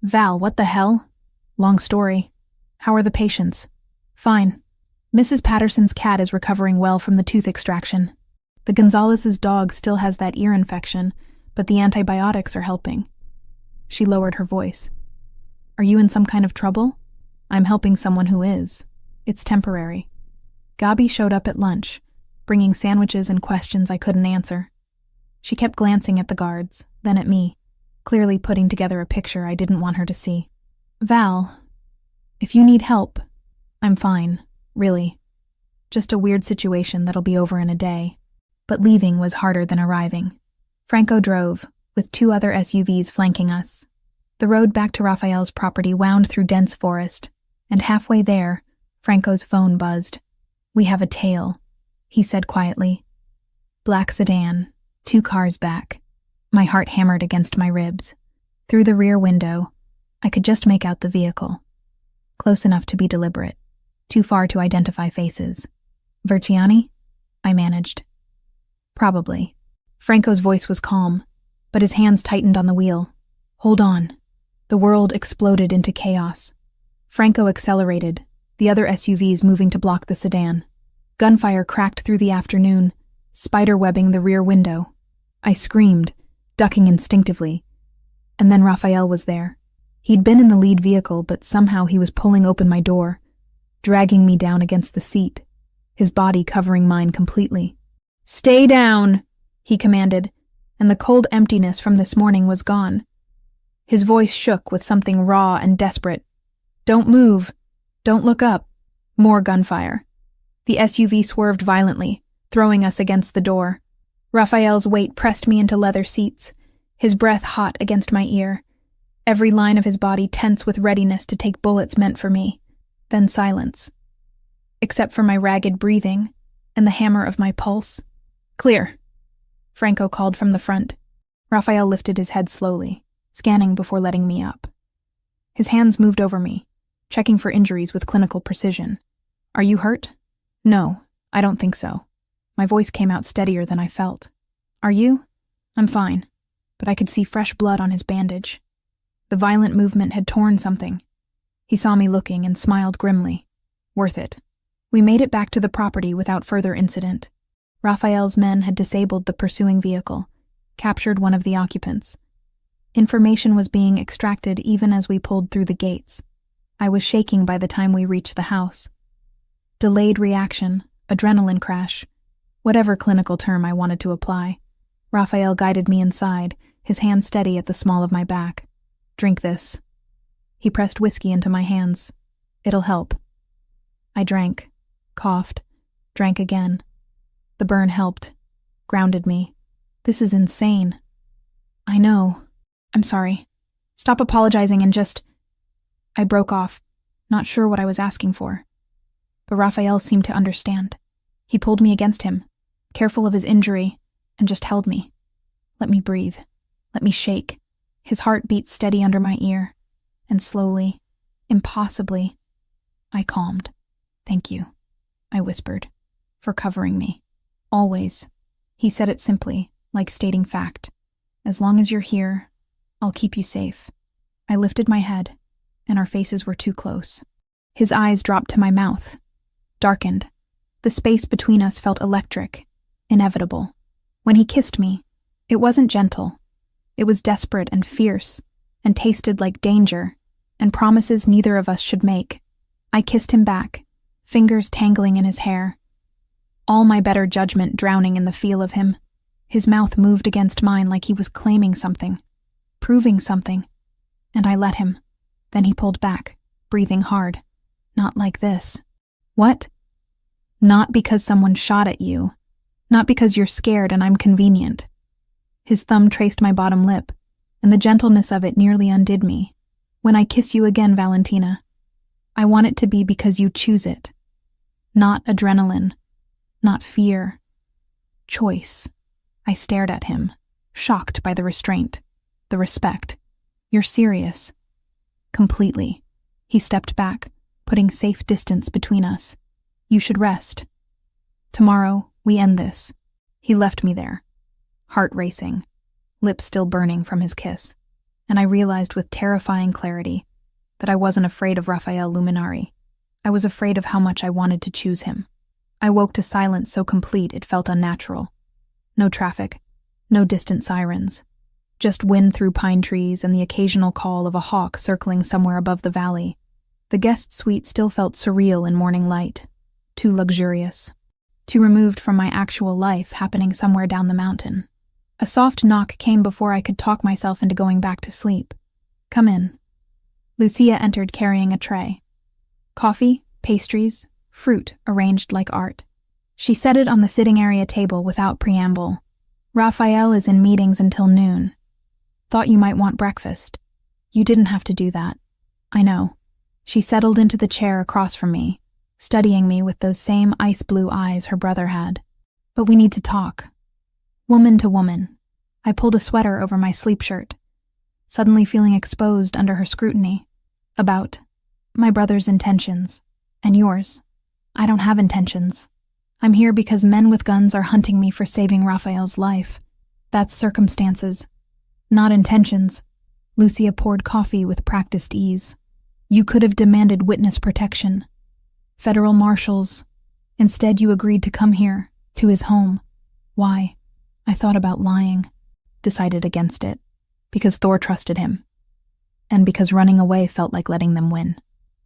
Val, what the hell? Long story. How are the patients? Fine. Mrs. Patterson's cat is recovering well from the tooth extraction. The Gonzalez's dog still has that ear infection, but the antibiotics are helping. She lowered her voice. Are you in some kind of trouble? I'm helping someone who is. It's temporary. Gabi showed up at lunch, bringing sandwiches and questions I couldn't answer. She kept glancing at the guards, then at me, clearly putting together a picture I didn't want her to see. Val, if you need help, I'm fine, really. Just a weird situation that'll be over in a day. But leaving was harder than arriving. Franco drove, with 2 other SUVs flanking us. The road back to Raphael's property wound through dense forest, and halfway there, Franco's phone buzzed. We have a tail, he said quietly. Black sedan, 2 cars back. My heart hammered against my ribs. Through the rear window, I could just make out the vehicle. Close enough to be deliberate, too far to identify faces. Vertiani? I managed. Probably. Franco's voice was calm, but his hands tightened on the wheel. Hold on. The world exploded into chaos. Franco accelerated, the other SUVs moving to block the sedan. Gunfire cracked through the afternoon, spiderwebbing the rear window. I screamed, ducking instinctively. And then Raphael was there. He'd been in the lead vehicle, but somehow he was pulling open my door, dragging me down against the seat, his body covering mine completely. Stay down, he commanded, and the cold emptiness from this morning was gone. His voice shook with something raw and desperate. "Don't move. Don't look up." More gunfire. The SUV swerved violently, throwing us against the door. Raphael's weight pressed me into leather seats, his breath hot against my ear, every line of his body tense with readiness to take bullets meant for me. Then silence. Except for my ragged breathing and the hammer of my pulse. "Clear," Franco called from the front. Raphael lifted his head slowly, scanning before letting me up. His hands moved over me, checking for injuries with clinical precision. "Are you hurt?" "No, I don't think so." My voice came out steadier than I felt. "Are you?" "I'm fine," but I could see fresh blood on his bandage. The violent movement had torn something. He saw me looking and smiled grimly. "Worth it." We made it back to the property without further incident. Raphael's men had disabled the pursuing vehicle, captured one of the occupants. Information was being extracted even as we pulled through the gates. I was shaking by the time we reached the house. Delayed reaction, adrenaline crash, whatever clinical term I wanted to apply. Raphael guided me inside, his hand steady at the small of my back. "Drink this." He pressed whiskey into my hands. "It'll help." I drank, coughed, drank again. The burn helped, grounded me. "This is insane." "I know. I'm sorry. Stop apologizing and just—" I broke off, not sure what I was asking for. But Raphael seemed to understand. He pulled me against him, careful of his injury, and just held me. Let me breathe. Let me shake. His heart beat steady under my ear. And slowly, impossibly, I calmed. "Thank you," I whispered, "for covering me. Always." He said it simply, like stating fact. "As long as you're here, I'll keep you safe." I lifted my head, and our faces were too close. His eyes dropped to my mouth, darkened. The space between us felt electric, inevitable. When he kissed me, it wasn't gentle. It was desperate and fierce, and tasted like danger, and promises neither of us should make. I kissed him back, fingers tangling in his hair. All my better judgment drowning in the feel of him. His mouth moved against mine like he was claiming something, proving something, and I let him. Then he pulled back, breathing hard. "Not like this." "What?" "Not because someone shot at you. Not because you're scared and I'm convenient." His thumb traced my bottom lip, and the gentleness of it nearly undid me. "When I kiss you again, Valentina, I want it to be because you choose it. Not adrenaline, not fear. Choice." I stared at him, shocked by the restraint, the respect. "You're serious?" "Completely." He stepped back, putting safe distance between us. "You should rest. Tomorrow, we end this." He left me there, heart racing, lips still burning from his kiss, and I realized with terrifying clarity that I wasn't afraid of Raphael Luminari. I was afraid of how much I wanted to choose him. I woke to silence so complete it felt unnatural. No traffic, no distant sirens, just wind through pine trees and the occasional call of a hawk circling somewhere above the valley. The guest suite still felt surreal in morning light, too luxurious, too removed from my actual life happening somewhere down the mountain. A soft knock came before I could talk myself into going back to sleep. "Come in." Lucia entered carrying a tray. Coffee, pastries, fruit arranged like art. She set it on the sitting area table without preamble. "Raphael is in meetings until noon. Thought you might want breakfast." "You didn't have to do that." "I know." She settled into the chair across from me, studying me with those same ice-blue eyes her brother had. "But we need to talk. Woman to woman." I pulled a sweater over my sleep shirt, suddenly feeling exposed under her scrutiny. "About my brother's intentions. And yours." "I don't have intentions. I'm here because men with guns are hunting me for saving Raphael's life. That's circumstances, not intentions." Lucia poured coffee with practiced ease. "You could have demanded witness protection. Federal marshals. Instead, you agreed to come here, to his home. Why?" I thought about lying, decided against it, because Thor trusted him, and because running away felt like letting them win.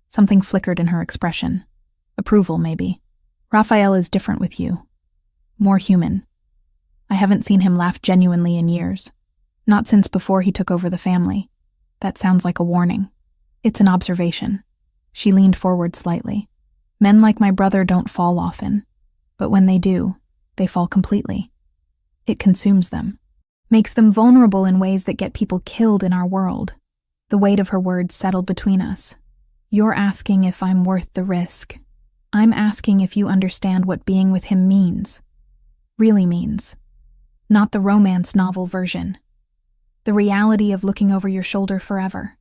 Something flickered in her expression. Approval, maybe. "Raphael is different with you. More human. I haven't seen him laugh genuinely in years. Not since before he took over the family. That sounds like a warning. It's an observation. She leaned forward slightly. Men like my brother don't fall often, but when they do, they fall completely. It consumes them, makes them vulnerable in ways that get people killed in our world. The weight of her words settled between us. You're asking if I'm worth the risk. I'm asking if you understand what being with him means. Really means. Not the romance novel version. The reality of looking over your shoulder forever.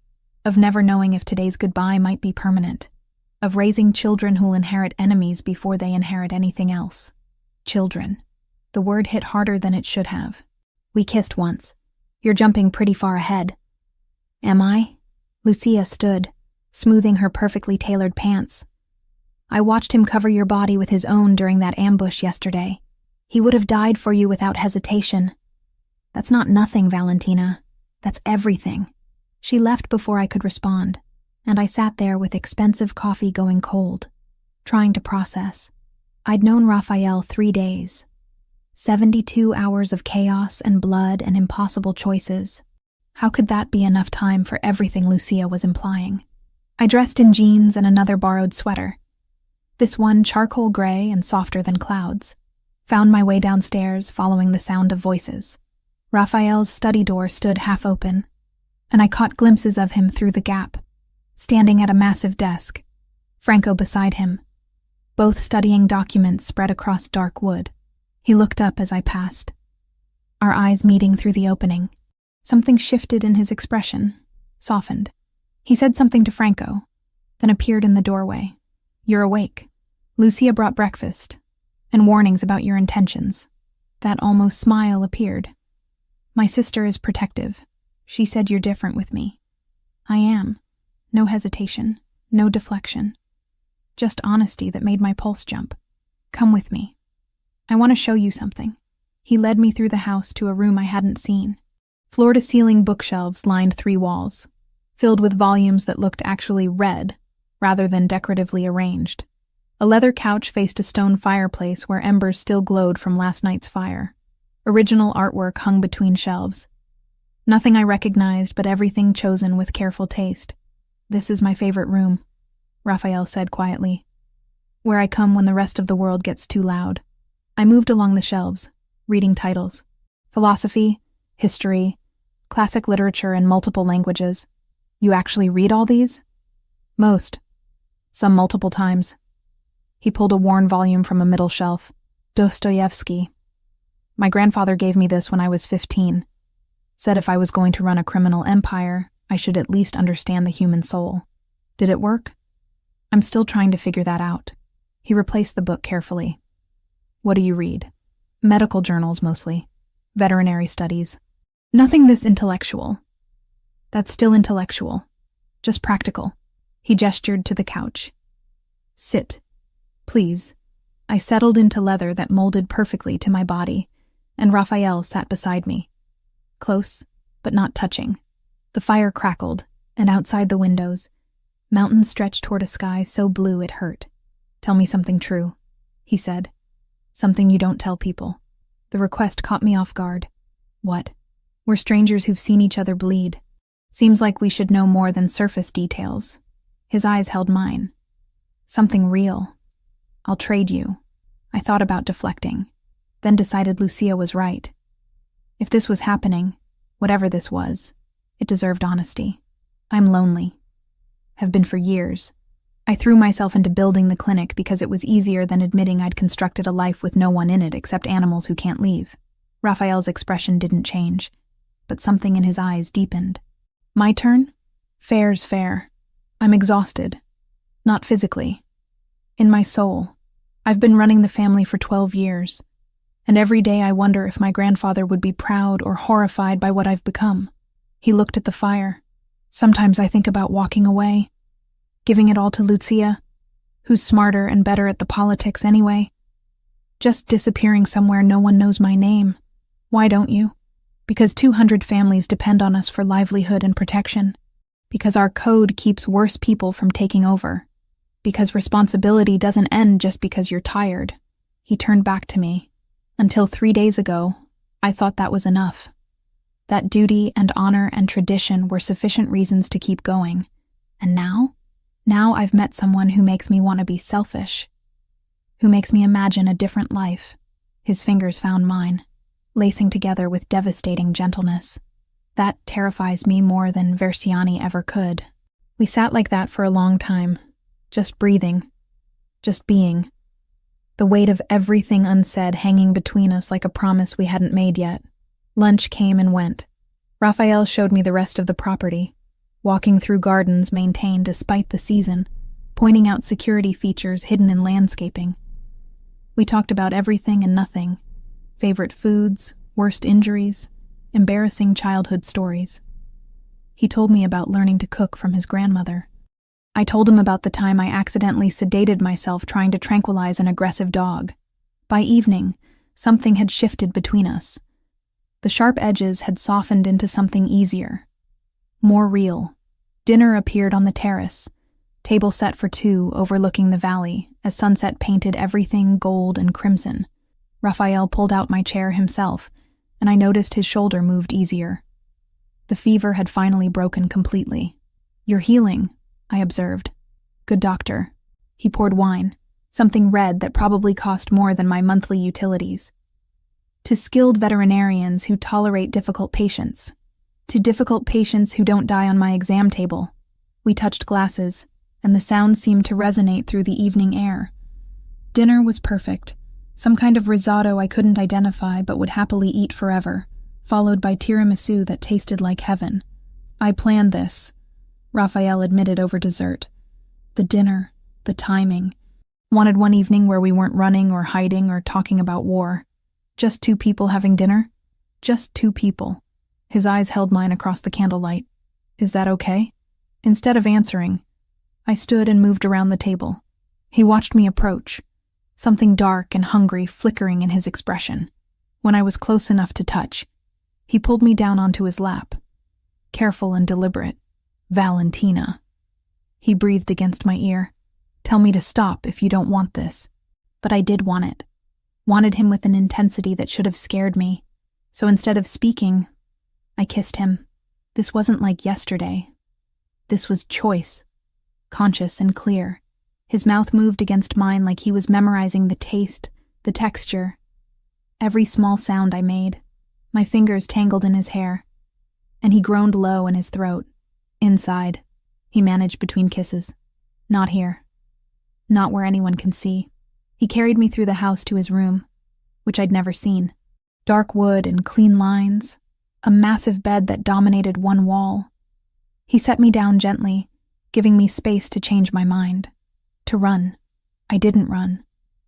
Of never knowing if today's goodbye might be permanent. Of raising children who'll inherit enemies before they inherit anything else. Children. The word hit harder than it should have. We kissed once. You're jumping pretty far ahead. Am I? Lucia stood, smoothing her perfectly tailored pants. I watched him cover your body with his own during that ambush yesterday. He would have died for you without hesitation. That's not nothing, Valentina. That's everything. She left before I could respond, and I sat there with expensive coffee going cold, trying to process. I'd known Raphael 3 days. 72 hours of chaos and blood and impossible choices. How could that be enough time for everything Lucia was implying? I dressed in jeans and another borrowed sweater. This one charcoal gray and softer than clouds. Found my way downstairs, following the sound of voices. Raphael's study door stood half open, and I caught glimpses of him through the gap, standing at a massive desk, Franco beside him, both studying documents spread across dark wood. He looked up as I passed, our eyes meeting through the opening. Something shifted in his expression, softened. He said something to Franco, then appeared in the doorway. You're awake. Lucia brought breakfast, and warnings about your intentions. That almost smile appeared. My sister is protective. She said you're different with me. I am. No hesitation, no deflection. Just honesty that made my pulse jump. Come with me. I want to show you something. He led me through the house to a room I hadn't seen. Floor-to-ceiling bookshelves lined 3 walls, filled with volumes that looked actually read, rather than decoratively arranged. A leather couch faced a stone fireplace where embers still glowed from last night's fire. Original artwork hung between shelves. Nothing I recognized, but everything chosen with careful taste. This is my favorite room, Raphael said quietly. Where I come when the rest of the world gets too loud. I moved along the shelves, reading titles. Philosophy, history, classic literature in multiple languages. You actually read all these? Most. Some multiple times. He pulled a worn volume from a middle shelf. Dostoevsky. My grandfather gave me this when I was 15. Said if I was going to run a criminal empire, I should at least understand the human soul. Did it work? I'm still trying to figure that out. He replaced the book carefully. What do you read? Medical journals mostly. Veterinary studies. Nothing this intellectual. That's still intellectual. Just practical. He gestured to the couch. Sit. Please. I settled into leather that molded perfectly to my body, and Raphael sat beside me. Close, but not touching. The fire crackled, and outside the windows, mountains stretched toward a sky so blue it hurt. Tell me something true, he said. Something you don't tell people. The request caught me off guard. What? We're strangers who've seen each other bleed. Seems like we should know more than surface details. His eyes held mine. Something real. I'll trade you. I thought about deflecting, then decided Lucia was right. If this was happening, whatever this was, it deserved honesty. I'm lonely. Have been for years. I threw myself into building the clinic because it was easier than admitting I'd constructed a life with no one in it except animals who can't leave. Raphael's expression didn't change, but something in his eyes deepened. My turn? Fair's fair. I'm exhausted. Not physically. In my soul. I've been running the family for 12 years, and every day I wonder if my grandfather would be proud or horrified by what I've become. He looked at the fire. Sometimes I think about walking away, giving it all to Lucia, who's smarter and better at the politics anyway. Just disappearing somewhere no one knows my name. Why don't you? Because 200 families depend on us for livelihood and protection. Because our code keeps worse people from taking over. Because responsibility doesn't end just because you're tired. He turned back to me. Until 3 days ago, I thought that was enough. that duty and honor and tradition were sufficient reasons to keep going. And now? Now I've met someone who makes me want to be selfish, who makes me imagine a different life. His fingers found mine, lacing together with devastating gentleness. That terrifies me more than Versiani ever could. We sat like that for a long time, just breathing, just being. The weight of everything unsaid hanging between us like a promise we hadn't made yet. Lunch came and went. Raphael showed me the rest of the property, walking through gardens maintained despite the season, pointing out security features hidden in landscaping. We talked about everything and nothing: favorite foods, worst injuries, embarrassing childhood stories. He told me about learning to cook from his grandmother. I told him about the time I accidentally sedated myself trying to tranquilize an aggressive dog. By evening, something had shifted between us. The sharp edges had softened into something easier, more real. Dinner appeared on the terrace, table set for two overlooking the valley as sunset painted everything gold and crimson. Raphael pulled out my chair himself, and I noticed his shoulder moved easier. The fever had finally broken completely. "You're healing," I observed. "Good doctor." He poured wine, something red that probably cost more than my monthly utilities. "To skilled veterinarians who tolerate difficult patients. To difficult patients who don't die on my exam table." We touched glasses, and the sound seemed to resonate through the evening air. Dinner was perfect, some kind of risotto I couldn't identify but would happily eat forever, followed by tiramisu that tasted like heaven. "I planned this," Raphael admitted over dessert. "The dinner, the timing. Wanted one evening where we weren't running or hiding or talking about war. Just two people having dinner? Just two people." His eyes held mine across the candlelight. "Is that okay?" Instead of answering, I stood and moved around the table. He watched me approach, something dark and hungry flickering in his expression. When I was close enough to touch, he pulled me down onto his lap. Careful and deliberate. "Valentina." He breathed against my ear. "Tell me to stop if you don't want this." But I did want it. Wanted him with an intensity that should have scared me. So instead of speaking, I kissed him. This wasn't like yesterday. This was choice, conscious and clear. His mouth moved against mine like he was memorizing the taste, the texture, every small sound I made. My fingers tangled in his hair, and he groaned low in his throat. "Inside," he managed between kisses. "Not here. Not where anyone can see." He carried me through the house to his room, which I'd never seen. Dark wood and clean lines, a massive bed that dominated one wall. He set me down gently, giving me space to change my mind. To run. I didn't run.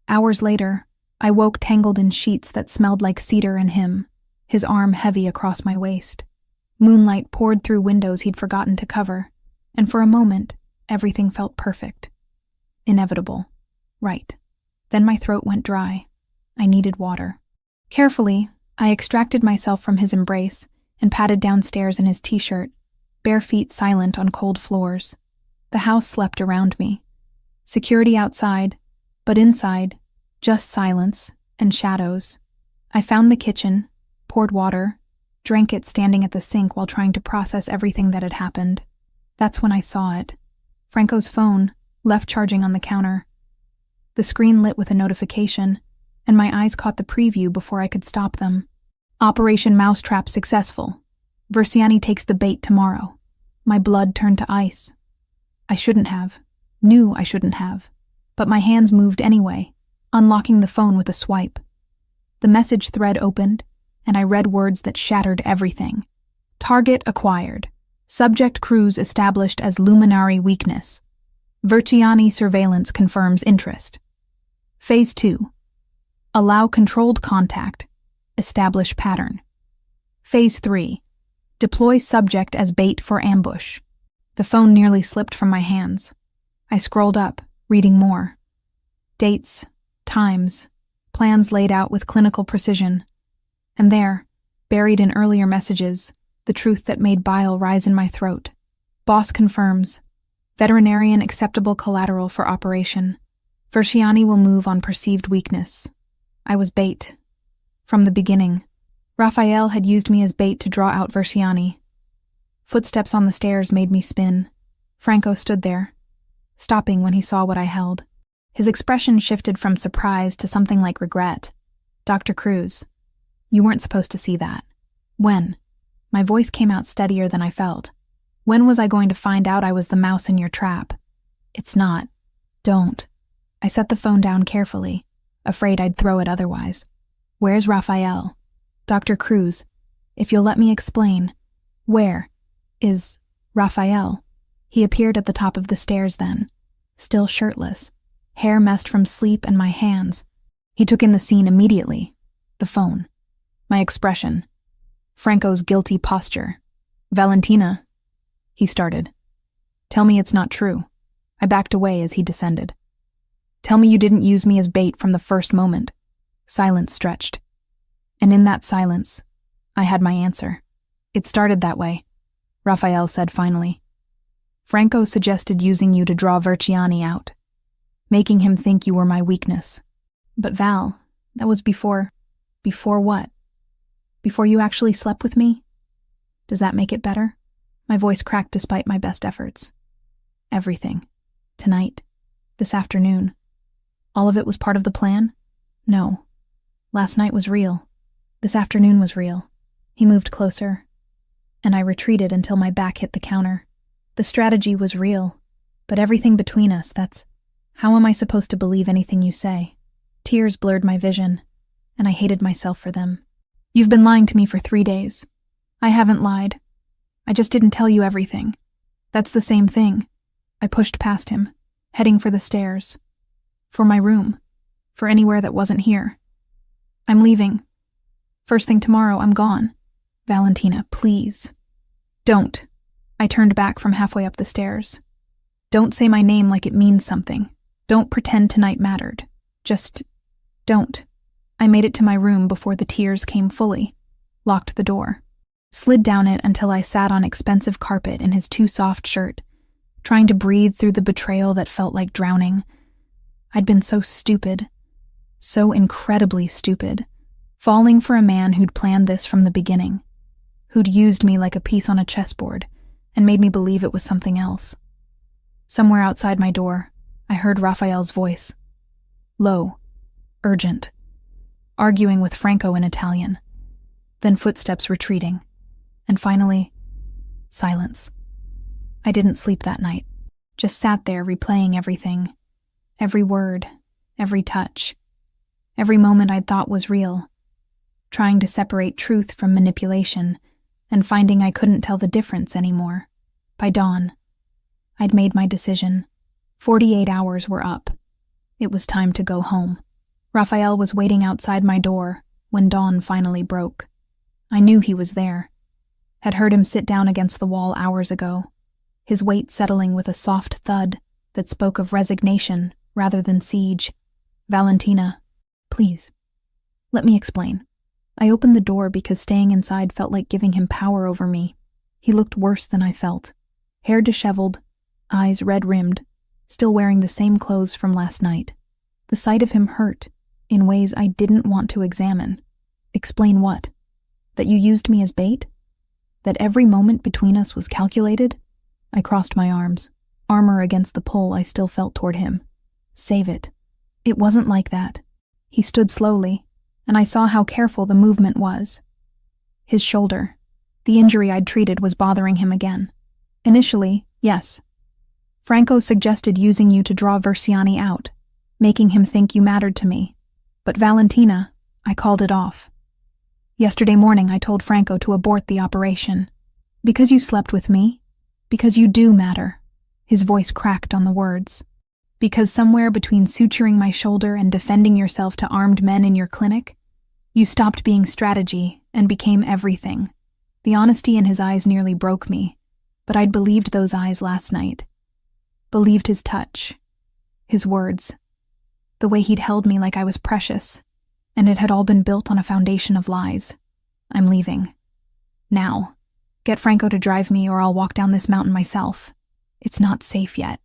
Hours later, I woke tangled in sheets that smelled like cedar and him, his arm heavy across my waist. Moonlight poured through windows he'd forgotten to cover, and for a moment, everything felt perfect. Inevitable. Right. Then my throat went dry. I needed water. Carefully, I extracted myself from his embrace and padded downstairs in his t-shirt, bare feet silent on cold floors. The house slept around me. Security outside, but inside, just silence and shadows. I found the kitchen, poured water, drank it standing at the sink while trying to process everything that had happened. That's when I saw it. Franco's phone, left charging on the counter. The screen lit with a notification, and my eyes caught the preview before I could stop them. "Operation Mousetrap successful. Versiani takes the bait tomorrow." My blood turned to ice. I shouldn't have. Knew I shouldn't have. But my hands moved anyway, unlocking the phone with a swipe. The message thread opened, and I read words that shattered everything. "Target acquired. Subject cruise established as luminary weakness. Versiani surveillance confirms interest. Phase 2. Allow controlled contact. Establish pattern. Phase 3. Deploy subject as bait for ambush." The phone nearly slipped from my hands. I scrolled up, reading more. Dates, times, plans laid out with clinical precision. And there, buried in earlier messages, the truth that made bile rise in my throat. Boss confirms. Veterinarian acceptable collateral for operation. Versiani will move on perceived weakness. I was bait. From the beginning. Raphael had used me as bait to draw out Versiani. Footsteps on the stairs made me spin. Franco stood there, stopping when he saw what I held. His expression shifted from surprise to something like regret. "Dr. Cruz, you weren't supposed to see that." "When?" My voice came out steadier than I felt. "When was I going to find out I was the mouse in your trap?" "It's not. Don't." I set the phone down carefully, afraid I'd throw it otherwise. "Where's Raphael?" "Dr. Cruz, if you'll let me explain. Where is Raphael?" He appeared at the top of the stairs then, still shirtless, hair messed from sleep and my hands. He took in the scene immediately. The phone. My expression. Franco's guilty posture. "Valentina," he started. "Tell me it's not true." I backed away as he descended. "Tell me you didn't use me as bait from the first moment." Silence stretched. And in that silence, I had my answer. "It started that way," Raphael said finally. "Franco suggested using you to draw Versiani out, making him think you were my weakness. But Val, that was before... Before what? Before you actually slept with me? Does that make it better?" My voice cracked despite my best efforts. "Everything. Tonight. This afternoon. All of it was part of the plan? No. Last night was real. This afternoon was real." He moved closer, and I retreated until my back hit the counter. "The strategy was real, but everything between us, that's... How am I supposed to believe anything you say?" Tears blurred my vision, and I hated myself for them. "You've been lying to me for 3 days. I haven't lied. I just didn't tell you everything. That's the same thing." I pushed past him, heading for the stairs. For my room. For anywhere that wasn't here. "I'm leaving. First thing tomorrow, I'm gone." "Valentina, please." "Don't." I turned back from halfway up the stairs. "Don't say my name like it means something. Don't pretend tonight mattered. Just don't." I made it to my room before the tears came fully, locked the door, slid down it until I sat on expensive carpet in his too soft shirt, trying to breathe through the betrayal that felt like drowning. I'd been so stupid, so incredibly stupid, falling for a man who'd planned this from the beginning, who'd used me like a piece on a chessboard and made me believe it was something else. Somewhere outside my door, I heard Raphael's voice. Low, urgent, arguing with Franco in Italian, then footsteps retreating, and finally, silence. I didn't sleep that night, just sat there replaying everything, every word, every touch, every moment I'd thought was real, trying to separate truth from manipulation and finding I couldn't tell the difference anymore. By dawn, I'd made my decision. 48 hours were up. It was time to go home. Raphael was waiting outside my door when dawn finally broke. I knew he was there. Had heard him sit down against the wall hours ago, his weight settling with a soft thud that spoke of resignation rather than siege. Valentina, please, let me explain. I opened the door because staying inside felt like giving him power over me. He looked worse than I felt. Hair disheveled, eyes red-rimmed, still wearing the same clothes from last night. The sight of him hurt, in ways I didn't want to examine. Explain what? That you used me as bait? That every moment between us was calculated? I crossed my arms, armor against the pull I still felt toward him. Save it. It wasn't like that. He stood slowly, and I saw how careful the movement was. His shoulder, the injury I'd treated, was bothering him again. Initially, yes. Franco suggested using you to draw Versiani out, making him think you mattered to me. But Valentina, I called it off. Yesterday morning I told Franco to abort the operation. Because you slept with me? Because you do matter. His voice cracked on the words. Because somewhere between suturing my shoulder and defending yourself to armed men in your clinic, you stopped being strategy and became everything. The honesty in his eyes nearly broke me, but I'd believed those eyes last night. Believed his touch, his words, the way he'd held me like I was precious, and it had all been built on a foundation of lies. I'm leaving. Now. Get Franco to drive me or I'll walk down this mountain myself. It's not safe yet.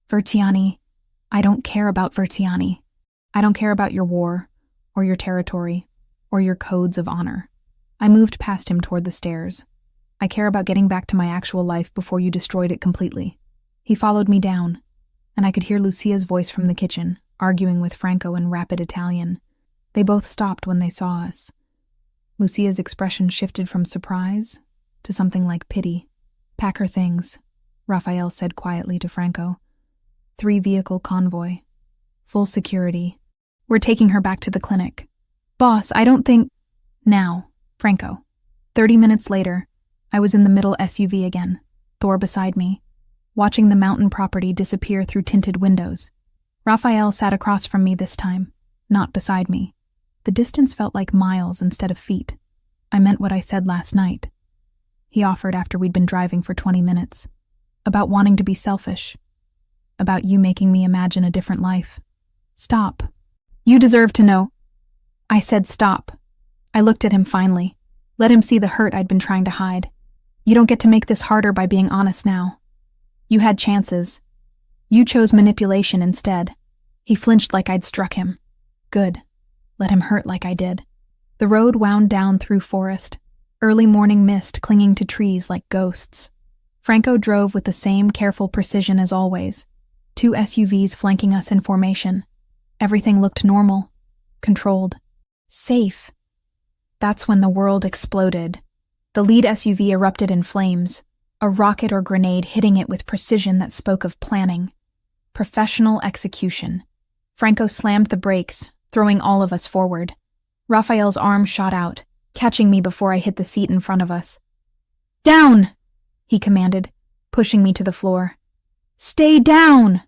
Versiani, I don't care about Versiani. I don't care about your war, or your territory, or your codes of honor. I moved past him toward the stairs. I care about getting back to my actual life before you destroyed it completely. He followed me down, and I could hear Lucia's voice from the kitchen, arguing with Franco in rapid Italian. They both stopped when they saw us. Lucia's expression shifted from surprise to something like pity. "Pack her things," Raphael said quietly to Franco. 3-vehicle convoy. Full security. "We're taking her back to the clinic." "Boss, I don't think—" "Now, Franco." 30 minutes later, I was in the middle SUV again, Thor beside me, watching the mountain property disappear through tinted windows. Raphael sat across from me this time, not beside me. The distance felt like miles instead of feet. I meant what I said last night. He offered after we'd been driving for 20 minutes. About wanting to be selfish. About you making me imagine a different life. "Stop. You deserve to know." I said stop. I looked at him finally. Let him see the hurt I'd been trying to hide. "You don't get to make this harder by being honest now. You had chances. You chose manipulation instead." He flinched like I'd struck him. Good. Let him hurt like I did. The road wound down through forest, early morning mist clinging to trees like ghosts. Franco drove with the same careful precision as always, 2 SUVs flanking us in formation. Everything looked normal, controlled, safe. That's when the world exploded. The lead SUV erupted in flames, a rocket or grenade hitting it with precision that spoke of planning. Professional execution. Franco slammed the brakes, throwing all of us forward. Raphael's arm shot out, catching me before I hit the seat in front of us. "Down!" he commanded, pushing me to the floor. "Stay down!"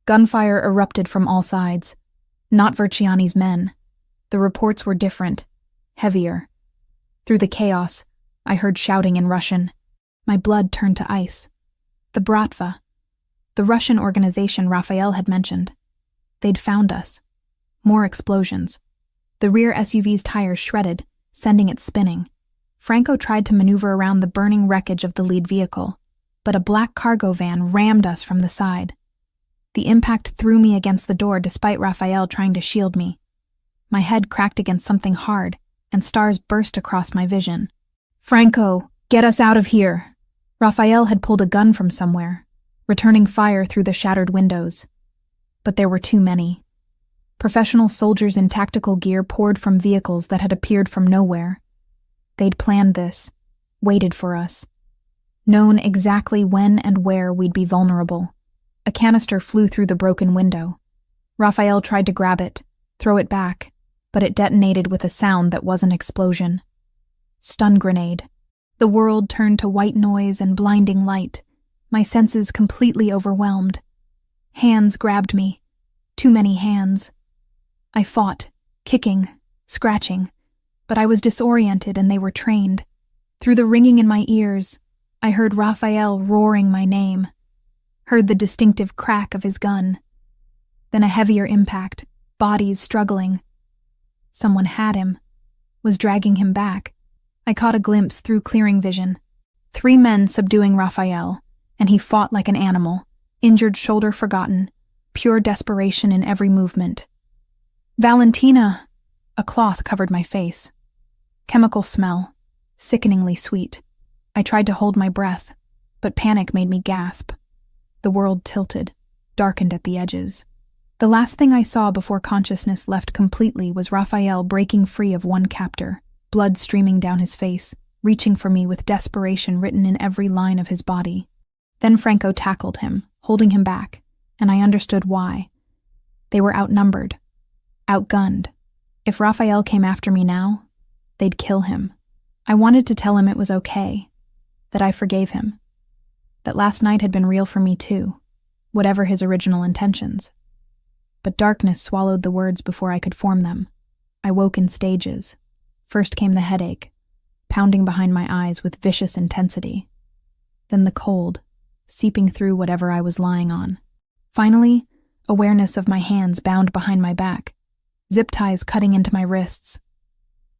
Gunfire erupted from all sides. Not Verciani's men. The reports were different, heavier. Through the chaos, I heard shouting in Russian. My blood turned to ice. The Bratva, the Russian organization Raphael had mentioned. They'd found us. More explosions. The rear SUV's tires shredded, sending it spinning. Franco tried to maneuver around the burning wreckage of the lead vehicle, but a black cargo van rammed us from the side. The impact threw me against the door despite Raphael trying to shield me. My head cracked against something hard, and stars burst across my vision. "Franco, get us out of here!" Raphael had pulled a gun from somewhere, returning fire through the shattered windows. But there were too many. Professional soldiers in tactical gear poured from vehicles that had appeared from nowhere. They'd planned this, waited for us, known exactly when and where we'd be vulnerable. A canister flew through the broken window. Raphael tried to grab it, throw it back, but it detonated with a sound that was an explosion. Stun grenade. The world turned to white noise and blinding light, my senses completely overwhelmed. Hands grabbed me. Too many hands. I fought, kicking, scratching, but I was disoriented and they were trained. Through the ringing in my ears, I heard Raphael roaring my name, heard the distinctive crack of his gun. Then a heavier impact, bodies struggling. Someone had him, was dragging him back. I caught a glimpse through clearing vision. 3 men subduing Raphael, and he fought like an animal, injured shoulder forgotten, pure desperation in every movement. "Valentina!" A cloth covered my face. Chemical smell, sickeningly sweet. I tried to hold my breath, but panic made me gasp. The world tilted, darkened at the edges. The last thing I saw before consciousness left completely was Raphael breaking free of one captor, blood streaming down his face, reaching for me with desperation written in every line of his body. Then Franco tackled him, holding him back, and I understood why. They were outnumbered, outgunned. If Raphael came after me now, they'd kill him. I wanted to tell him it was okay, that I forgave him, that last night had been real for me too, whatever his original intentions. But darkness swallowed the words before I could form them. I woke in stages. First came the headache, pounding behind my eyes with vicious intensity. Then the cold, seeping through whatever I was lying on. Finally, awareness of my hands bound behind my back, zip ties cutting into my wrists.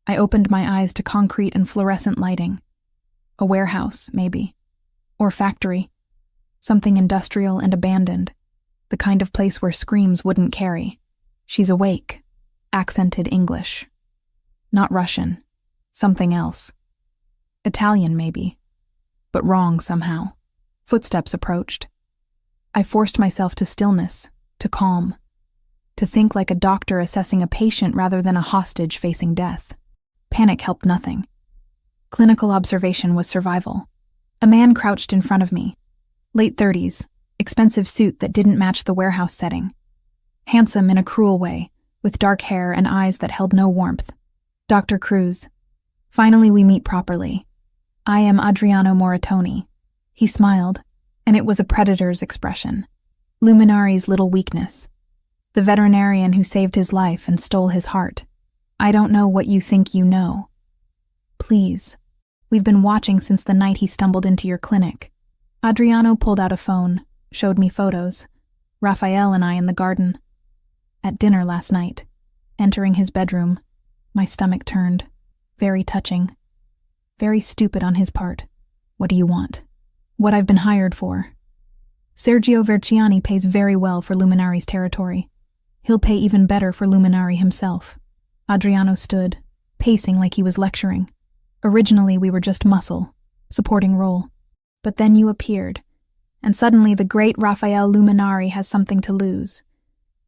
I opened my eyes to concrete and fluorescent lighting. A warehouse, maybe. Or factory. Something industrial and abandoned. The kind of place where screams wouldn't carry. "She's awake." Accented English. Not Russian. Something else. Italian, maybe. But wrong somehow. Footsteps approached. I forced myself to stillness, to calm, to think like a doctor assessing a patient rather than a hostage facing death. Panic helped nothing. Clinical observation was survival. A man crouched in front of me. Late 30s, expensive suit that didn't match the warehouse setting. Handsome in a cruel way, with dark hair and eyes that held no warmth. Dr. Cruz. Finally we meet properly. I am Adriano Moritoni. He smiled, and it was a predator's expression. Luminari's little weakness. The veterinarian who saved his life and stole his heart. I don't know what you think you know. Please. We've been watching since the night he stumbled into your clinic. Adriano pulled out a phone, showed me photos. Raphael and I in the garden. At dinner last night. Entering his bedroom. My stomach turned. Very touching. Very stupid on his part. What do you want? What I've been hired for. Sergio Verciani pays very well for Luminari's territory. He'll pay even better for Luminari himself. Adriano stood, pacing like he was lecturing. Originally we were just muscle, supporting role. But then you appeared, and suddenly the great Raphael Luminari has something to lose.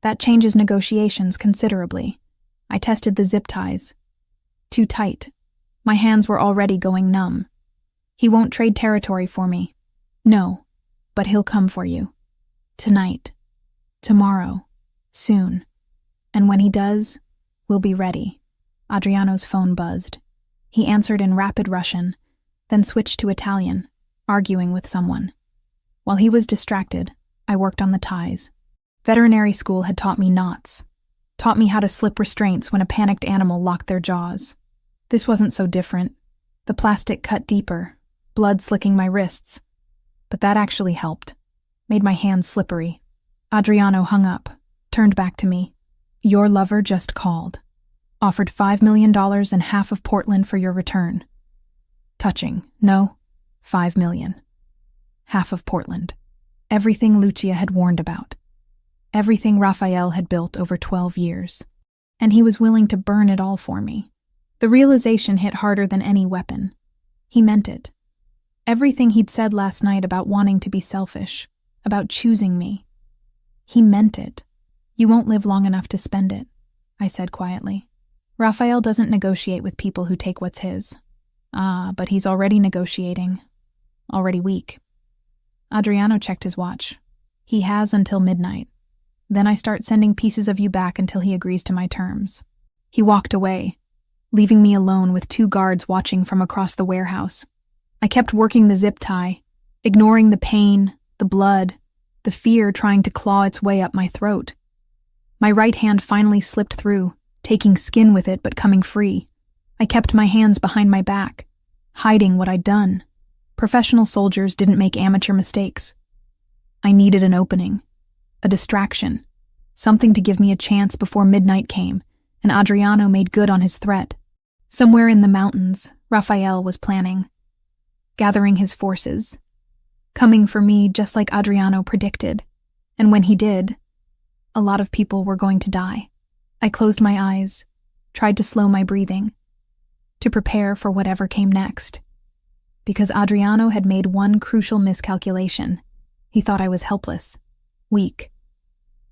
That changes negotiations considerably. I tested the zip ties. Too tight. My hands were already going numb. He won't trade territory for me. No, but he'll come for you. Tonight. Tomorrow. Soon. And when he does, we'll be ready. Adriano's phone buzzed. He answered in rapid Russian, then switched to Italian, arguing with someone. While he was distracted, I worked on the ties. Veterinary school had taught me knots, taught me how to slip restraints when a panicked animal locked their jaws. This wasn't so different. The plastic cut deeper, blood slicking my wrists. But that actually helped, made my hands slippery. Adriano hung up, turned back to me. Your lover just called. Offered $5 million and half of Portland for your return. Touching, no? $5 million. Half of Portland. Everything Lucia had warned about. Everything Raphael had built over 12 years. And he was willing to burn it all for me. The realization hit harder than any weapon. He meant it. Everything he'd said last night about wanting to be selfish, about choosing me. He meant it. You won't live long enough to spend it, I said quietly. Raphael doesn't negotiate with people who take what's his. But he's already negotiating. Already weak. Adriano checked his watch. He has until midnight. Then I start sending pieces of you back until he agrees to my terms. He walked away, leaving me alone with 2 guards watching from across the warehouse. I kept working the zip tie, ignoring the pain, the blood, the fear trying to claw its way up my throat. My right hand finally slipped through, taking skin with it but coming free. I kept my hands behind my back, hiding what I'd done. Professional soldiers didn't make amateur mistakes. I needed an opening, a distraction, something to give me a chance before midnight came, and Adriano made good on his threat. Somewhere in the mountains, Raphael was planning, gathering his forces, coming for me just like Adriano predicted. And when he did, a lot of people were going to die. I closed my eyes, tried to slow my breathing, to prepare for whatever came next. Because Adriano had made one crucial miscalculation. He thought I was helpless, weak,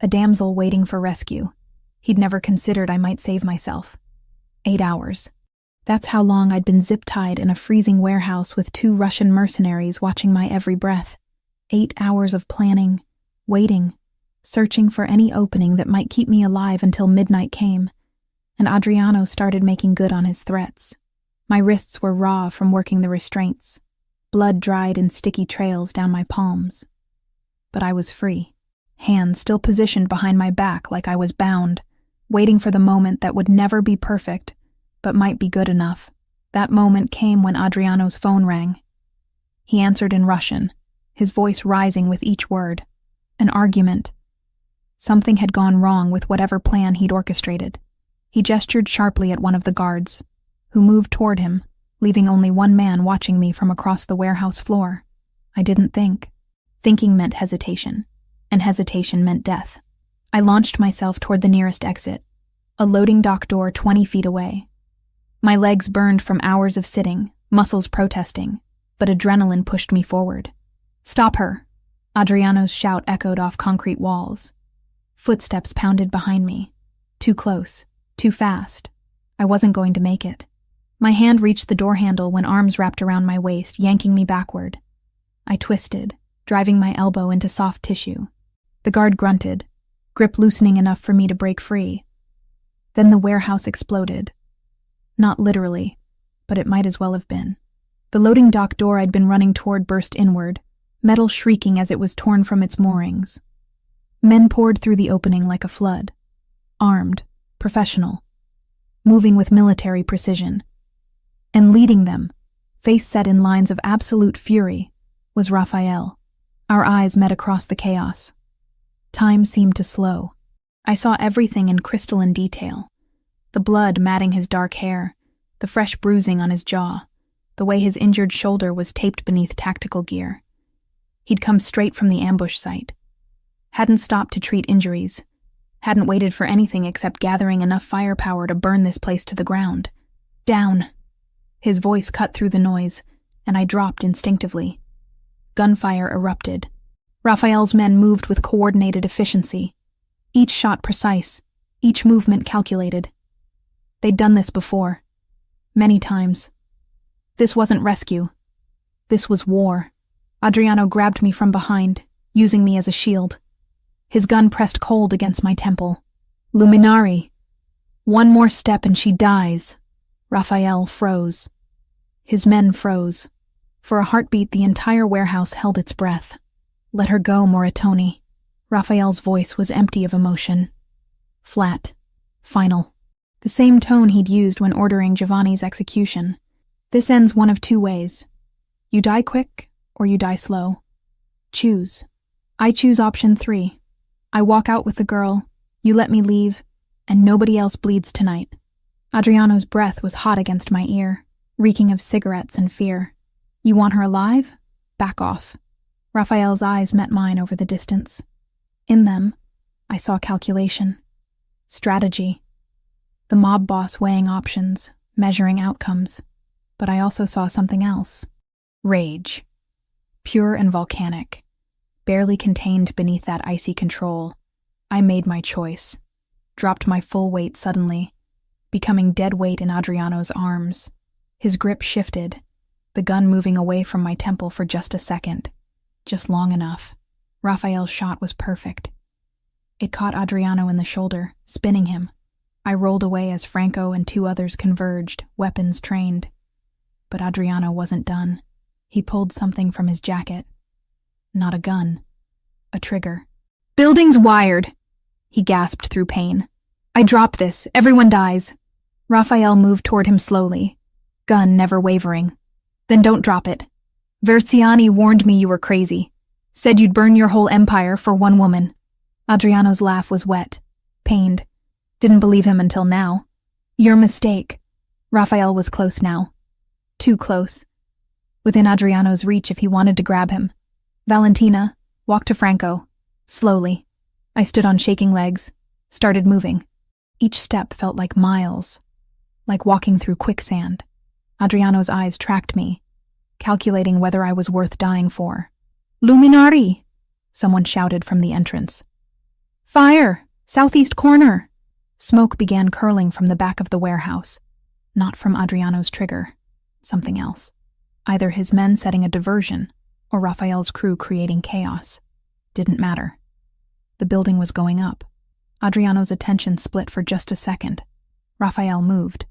a damsel waiting for rescue. He'd never considered I might save myself. 8 hours. That's how long I'd been zip-tied in a freezing warehouse with 2 Russian mercenaries watching my every breath. 8 hours of planning, waiting, searching for any opening that might keep me alive until midnight came, and Adriano started making good on his threats. My wrists were raw from working the restraints, blood dried in sticky trails down my palms. But I was free, hands still positioned behind my back like I was bound, waiting for the moment that would never be perfect, but might be good enough. That moment came when Adriano's phone rang. He answered in Russian, his voice rising with each word. An argument. Something had gone wrong with whatever plan he'd orchestrated. He gestured sharply at one of the guards, who moved toward him, leaving only one man watching me from across the warehouse floor. I didn't think. Thinking meant hesitation, and hesitation meant death. I launched myself toward the nearest exit, a loading dock door 20 feet away. My legs burned from hours of sitting, muscles protesting, but adrenaline pushed me forward. "Stop her!" Adriano's shout echoed off concrete walls. Footsteps pounded behind me. Too close, too fast. I wasn't going to make it. My hand reached the door handle when arms wrapped around my waist, yanking me backward. I twisted, driving my elbow into soft tissue. The guard grunted, grip loosening enough for me to break free. Then the warehouse exploded. Not literally, but it might as well have been. The loading dock door I'd been running toward burst inward, metal shrieking as it was torn from its moorings. Men poured through the opening like a flood. Armed, professional, moving with military precision. And leading them, face set in lines of absolute fury, was Raphael. Our eyes met across the chaos. Time seemed to slow. I saw everything in crystalline detail. The blood matting his dark hair, the fresh bruising on his jaw, the way his injured shoulder was taped beneath tactical gear. He'd come straight from the ambush site. Hadn't stopped to treat injuries. Hadn't waited for anything except gathering enough firepower to burn this place to the ground. "Down!" His voice cut through the noise, and I dropped instinctively. Gunfire erupted. Raphael's men moved with coordinated efficiency. Each shot precise, each movement calculated. They'd done this before. Many times. This wasn't rescue. This was war. Adriano grabbed me from behind, using me as a shield. His gun pressed cold against my temple. "Luminari! One more step and she dies." Raphael froze. His men froze. For a heartbeat, the entire warehouse held its breath. "Let her go, Moritoni." Raphael's voice was empty of emotion. Flat. Final. The same tone he'd used when ordering Giovanni's execution. "This ends one of two ways. You die quick, or you die slow. Choose." I choose option 3. I walk out with the girl, you let me leave, and nobody else bleeds tonight. Adriano's breath was hot against my ear, reeking of cigarettes and fear. "You want her alive? Back off." Raphael's eyes met mine over the distance. In them, I saw calculation. Strategy. The mob boss weighing options, measuring outcomes. But I also saw something else. Rage. Pure and volcanic. Barely contained beneath that icy control. I made my choice. Dropped my full weight suddenly, becoming dead weight in Adriano's arms. His grip shifted, the gun moving away from my temple for just a second. Just long enough. Raphael's shot was perfect. It caught Adriano in the shoulder, spinning him. I rolled away as Franco and 2 others converged, weapons trained. But Adriano wasn't done. He pulled something from his jacket. Not a gun. A trigger. "Building's wired!" he gasped through pain. "I drop this. Everyone dies." Raphael moved toward him slowly, gun never wavering. "Then don't drop it. Verziani warned me you were crazy. Said you'd burn your whole empire for one woman." Adriano's laugh was wet, pained. Didn't believe him until now. "Your mistake." Raphael was close now. Too close. Within Adriano's reach if he wanted to grab him. "Valentina, walk to Franco." Slowly. I stood on shaking legs, started moving. Each step felt like miles, like walking through quicksand. Adriano's eyes tracked me, calculating whether I was worth dying for. "Luminari!" someone shouted from the entrance. "Fire! Southeast corner!" Smoke began curling from the back of the warehouse. Not from Adriano's trigger. Something else. Either his men setting a diversion, or Raphael's crew creating chaos. Didn't matter. The building was going up. Adriano's attention split for just a second. Raphael moved.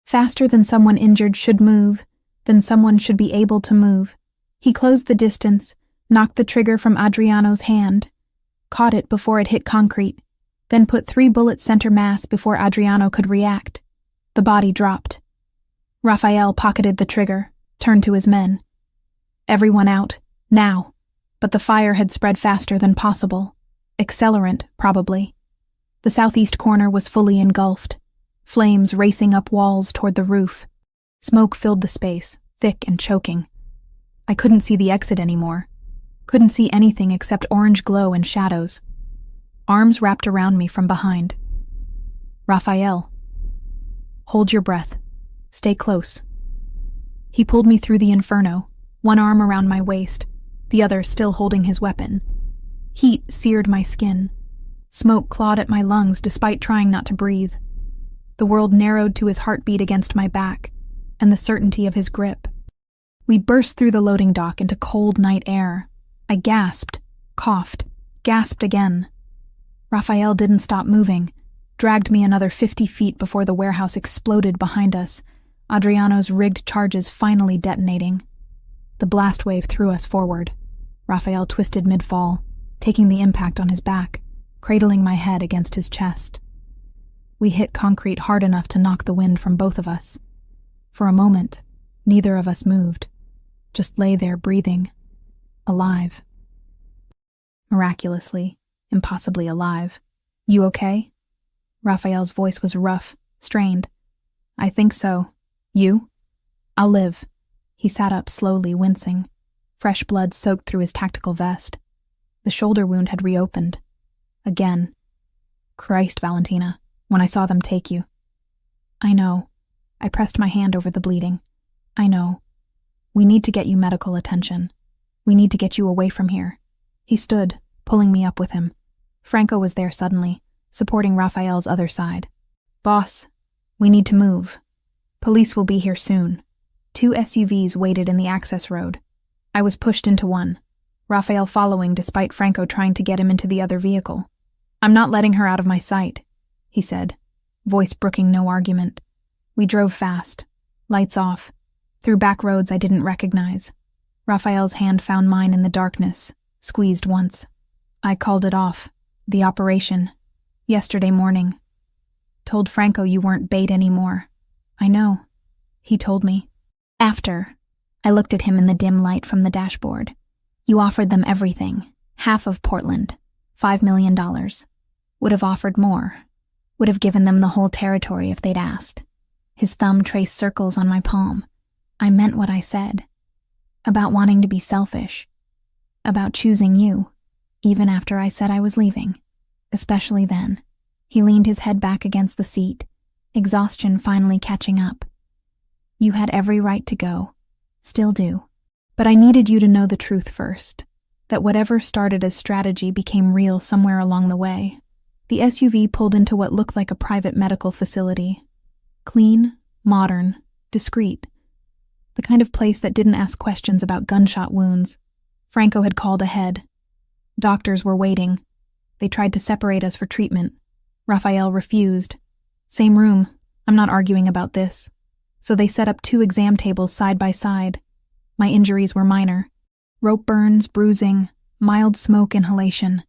Faster than someone injured should move, than someone should be able to move. He closed the distance, knocked the trigger from Adriano's hand, caught it before it hit concrete, then put 3 bullets center mass before Adriano could react. The body dropped. Raphael pocketed the trigger, turned to his men. Everyone out, now. But the fire had spread faster than possible. Accelerant, probably. The southeast corner was fully engulfed, flames racing up walls toward the roof. Smoke filled the space, thick and choking. I couldn't see the exit anymore. Couldn't see anything except orange glow and shadows. Arms wrapped around me from behind. "Raphael, hold your breath. Stay close." He pulled me through the inferno, one arm around my waist, the other still holding his weapon. Heat seared my skin. Smoke clawed at my lungs despite trying not to breathe. The world narrowed to his heartbeat against my back, and the certainty of his grip. We burst through the loading dock into cold night air. I gasped, coughed, gasped again. Raphael didn't stop moving, dragged me another 50 feet before the warehouse exploded behind us, Adriano's rigged charges finally detonating. The blast wave threw us forward. Raphael twisted mid-fall, taking the impact on his back, cradling my head against his chest. We hit concrete hard enough to knock the wind from both of us. For a moment, neither of us moved, just lay there breathing, alive. Miraculously, impossibly alive. You okay? Raphael's voice was rough, strained. I think so. You? I'll live. He sat up slowly, wincing. Fresh blood soaked through his tactical vest. The shoulder wound had reopened. Again. Christ, Valentina, when I saw them take you. I know. I pressed my hand over the bleeding. I know. We need to get you medical attention. We need to get you away from here. He stood, pulling me up with him. Franco was there suddenly, supporting Raphael's other side. Boss, we need to move. Police will be here soon. 2 SUVs waited in the access road. I was pushed into one, Raphael following despite Franco trying to get him into the other vehicle. I'm not letting her out of my sight, he said, voice brooking no argument. We drove fast, lights off, through back roads I didn't recognize. Raphael's hand found mine in the darkness, squeezed once. I called it off, the operation, yesterday morning. Told Franco you weren't bait anymore. I know. He told me. After, I looked at him in the dim light from the dashboard. You offered them everything, half of Portland, $5 million. Would have offered more. Would have given them the whole territory if they'd asked. His thumb traced circles on my palm. I meant what I said. About wanting to be selfish. About choosing you, even after I said I was leaving. Especially then. He leaned his head back against the seat, exhaustion finally catching up. You had every right to go. Still do. But I needed you to know the truth first. That whatever started as strategy became real somewhere along the way. The SUV pulled into what looked like a private medical facility. Clean, modern, discreet. The kind of place that didn't ask questions about gunshot wounds. Franco had called ahead. Doctors were waiting. They tried to separate us for treatment. Raphael refused. Same room. I'm not arguing about this. So they set up 2 exam tables side by side. My injuries were minor. Rope burns, bruising, mild smoke inhalation.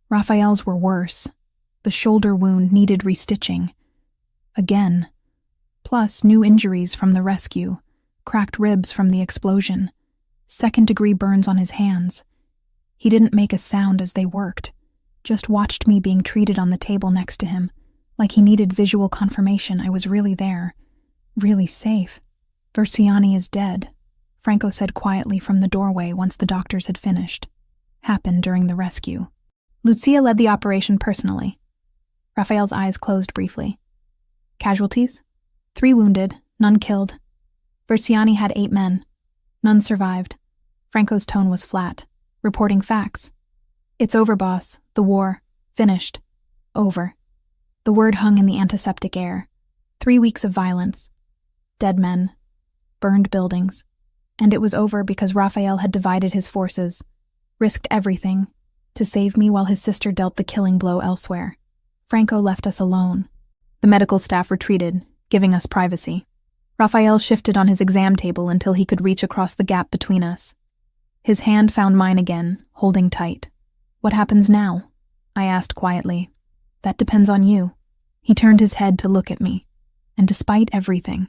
Raphael's were worse. The shoulder wound needed restitching. Again. Plus new injuries from the rescue. Cracked ribs from the explosion. 2nd-degree burns on his hands. He didn't make a sound as they worked. Just watched me being treated on the table next to him, like he needed visual confirmation I was really there. Really safe. Versiani is dead, Franco said quietly from the doorway once the doctors had finished. Happened during the rescue. Lucia led the operation personally. Raphael's eyes closed briefly. Casualties? 3 wounded, none killed. Versiani had 8 men. None survived. Franco's tone was flat, reporting facts. It's over, boss. The war. Finished. Over. The word hung in the antiseptic air. 3 weeks of violence. Dead men. Burned buildings. And it was over because Raphael had divided his forces, risked everything, to save me while his sister dealt the killing blow elsewhere. Franco left us alone. The medical staff retreated, giving us privacy. Raphael shifted on his exam table until he could reach across the gap between us. His hand found mine again, holding tight. What happens now? I asked quietly. That depends on you. He turned his head to look at me, and despite everything,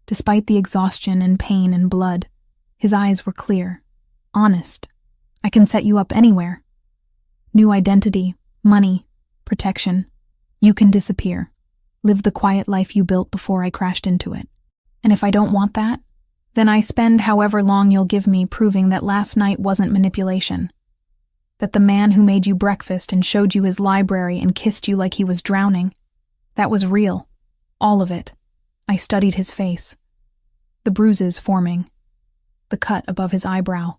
despite the exhaustion and pain and blood, his eyes were clear, honest. I can set you up anywhere. New identity, money, protection. You can disappear. Live the quiet life you built before I crashed into it. And if I don't want that, then I spend however long you'll give me proving that last night wasn't manipulation. That the man who made you breakfast and showed you his library and kissed you like he was drowning, that was real. All of it. I studied his face. the bruises forming, the cut above his eyebrow,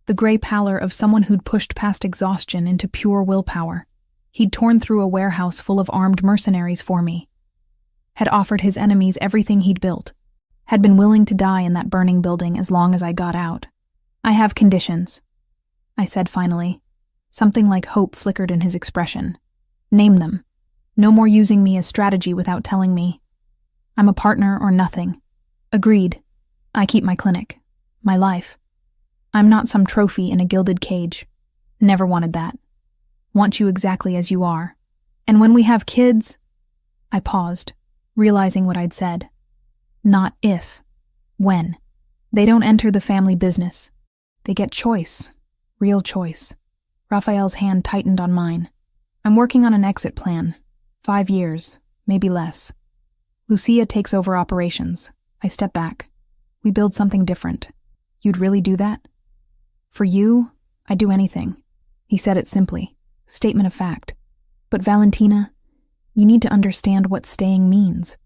the gray pallor of someone who'd pushed past exhaustion into pure willpower. He'd torn through a warehouse full of armed mercenaries for me, had offered his enemies everything he'd built, had been willing to die in that burning building as long as I got out. "I have conditions," I said finally. Something like hope flickered in his expression. "Name them. No more using me as strategy without telling me. I'm a partner or nothing." "Agreed. I keep my clinic. My life. I'm not some trophy in a gilded cage. Never wanted that. Want you exactly as you are. And when we have kids..." I paused, realizing what I'd said. Not if. When. They don't enter the family business. They get choice. Real choice. Raphael's hand tightened on mine. "I'm working on an exit plan. 5 years, maybe less. Lucia takes over operations. I step back. We build something different. You'd really do that?" "For you, I'd do anything." He said it simply. Statement of fact. "But Valentina, you need to understand what staying means.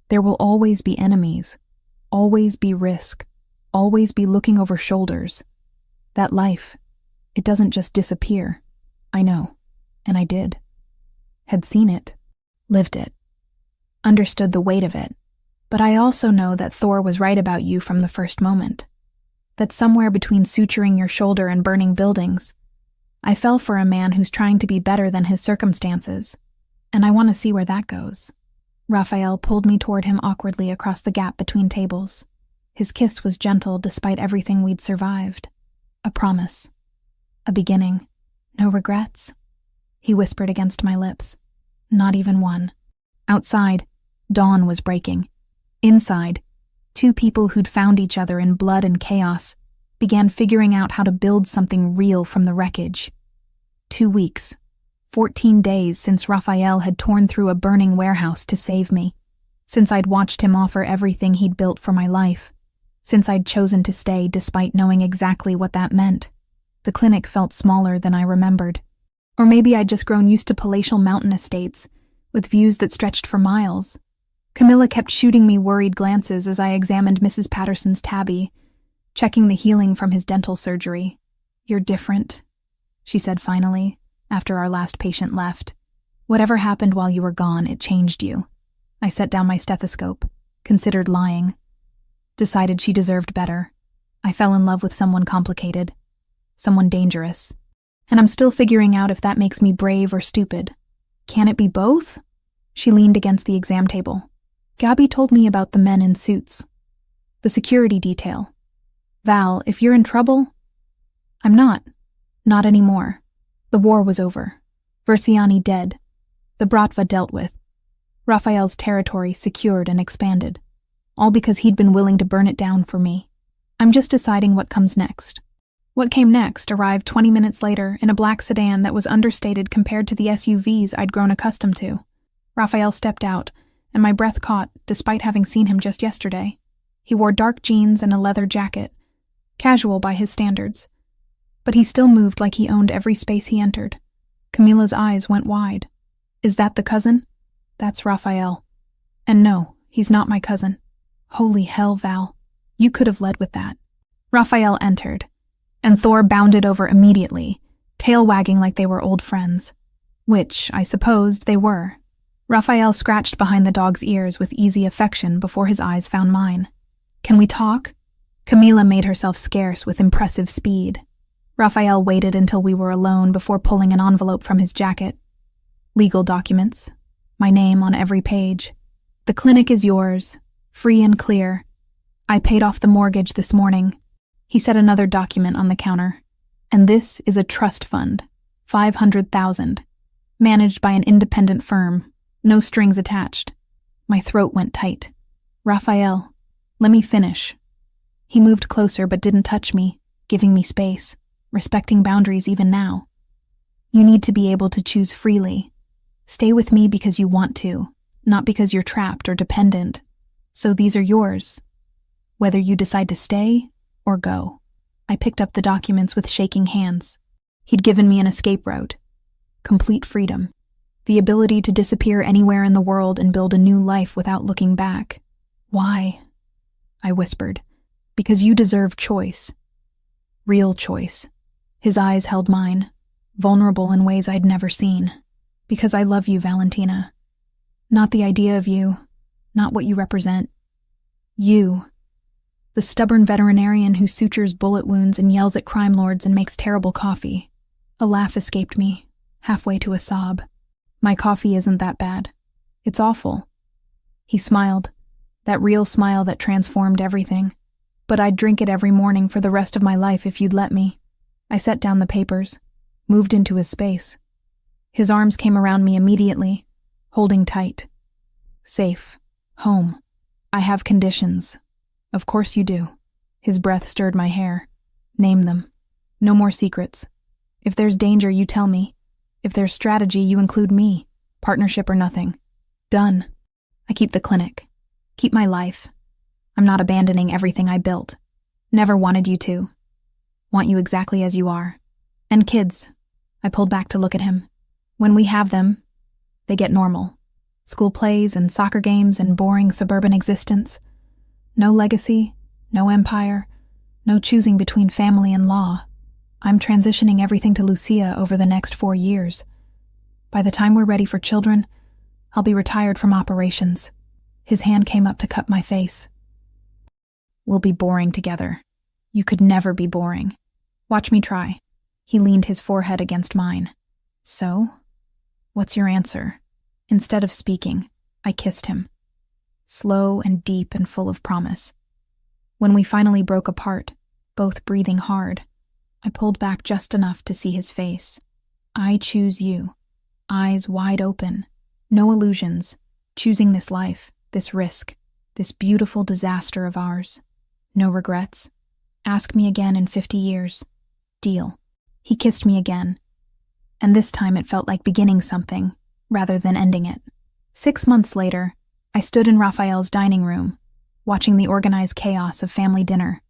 There will always be enemies. Always be risk. Always be looking over shoulders. That life, it doesn't just disappear." I know. And I did. Had seen it. Lived it. Understood the weight of it. But I also know that Thor was right about you from the first moment. That somewhere between suturing your shoulder and burning buildings, I fell for a man who's trying to be better than his circumstances. And I want to see where that goes. Raphael pulled me toward him awkwardly across the gap between tables. His kiss was gentle despite everything we'd survived. A promise. A beginning. "No regrets?" He whispered against my lips. "Not even one." Outside, dawn was breaking. Inside, 2 people who'd found each other in blood and chaos began figuring out how to build something real from the wreckage. 2 weeks, 14 days since Raphael had torn through a burning warehouse to save me, since I'd watched him offer everything he'd built for my life, since I'd chosen to stay despite knowing exactly what that meant. The clinic felt smaller than I remembered. Or maybe I'd just grown used to palatial mountain estates, with views that stretched for miles. Camilla kept shooting me worried glances as I examined Mrs. Patterson's tabby, checking the healing from his dental surgery. "You're different," she said finally, after our last patient left. "Whatever happened while you were gone, it changed you." I set down my stethoscope, considered lying. Decided she deserved better. I fell in love with someone complicated, someone dangerous. And I'm still figuring out if that makes me brave or stupid. Can it be both? She leaned against the exam table. "Gabby told me about the men in suits. The security detail. Val, if you're in trouble..." "I'm not. Not anymore. The war was over. Versiani dead. The Bratva dealt with. Raphael's territory secured and expanded. All because he'd been willing to burn it down for me. I'm just deciding what comes next." What came next arrived 20 minutes later in a black sedan that was understated compared to the SUVs I'd grown accustomed to. Raphael stepped out, and my breath caught, despite having seen him just yesterday. He wore dark jeans and a leather jacket, casual by his standards. But he still moved like he owned every space he entered. Camilla's eyes went wide. "Is that the cousin?" "That's Raphael. And no, he's not my cousin." "Holy hell, Val. You could have led with that." Raphael entered, and Thor bounded over immediately, tail wagging like they were old friends. Which, I supposed, they were. Raphael scratched behind the dog's ears with easy affection before his eyes found mine. "Can we talk?" Camilla made herself scarce with impressive speed. Raphael waited until we were alone before pulling an envelope from his jacket. "Legal documents. My name on every page. The clinic is yours, free and clear. I paid off the mortgage this morning." He set another document on the counter. "And this is a trust fund, 500,000, managed by an independent firm, no strings attached." My throat went tight. "Raphael, let me finish." He moved closer but didn't touch me, giving me space, respecting boundaries even now. "You need to be able to choose freely. Stay with me because you want to, not because you're trapped or dependent. So these are yours, whether you decide to stay or go." I picked up the documents with shaking hands. He'd given me an escape route. Complete freedom. The ability to disappear anywhere in the world and build a new life without looking back. Why? I whispered. Because you deserve choice. Real choice. His eyes held mine, vulnerable in ways I'd never seen. Because I love you, Valentina. Not the idea of you, not what you represent. You. The stubborn veterinarian who sutures bullet wounds and yells at crime lords and makes terrible coffee. A laugh escaped me, halfway to a sob. My coffee isn't that bad. It's awful. He smiled, that real smile that transformed everything. But I'd drink it every morning for the rest of my life if you'd let me. I set down the papers, moved into his space. His arms came around me immediately, holding tight. Safe. Home. I have conditions. Of course you do. His breath stirred my hair. Name them. No more secrets. If there's danger, you tell me. If there's strategy, you include me. Partnership or nothing. Done. I keep the clinic. Keep my life. I'm not abandoning everything I built. Never wanted you to. Want you exactly as you are. And kids. I pulled back to look at him. When we have them, they get normal. School plays and soccer games and boring suburban existence. No legacy, no empire, no choosing between family and law. I'm transitioning everything to Lucia over the next 4 years. By the time we're ready for children, I'll be retired from operations. His hand came up to cup my face. We'll be boring together. You could never be boring. Watch me try. He leaned his forehead against mine. So? What's your answer? Instead of speaking, I kissed him. Slow and deep and full of promise. When we finally broke apart, both breathing hard, I pulled back just enough to see his face. I choose you. Eyes wide open. No illusions. Choosing this life, this risk, this beautiful disaster of ours. No regrets. Ask me again in 50 years. Deal. He kissed me again. And this time it felt like beginning something, rather than ending it. 6 months later, I stood in Raphael's dining room, watching the organized chaos of family dinner.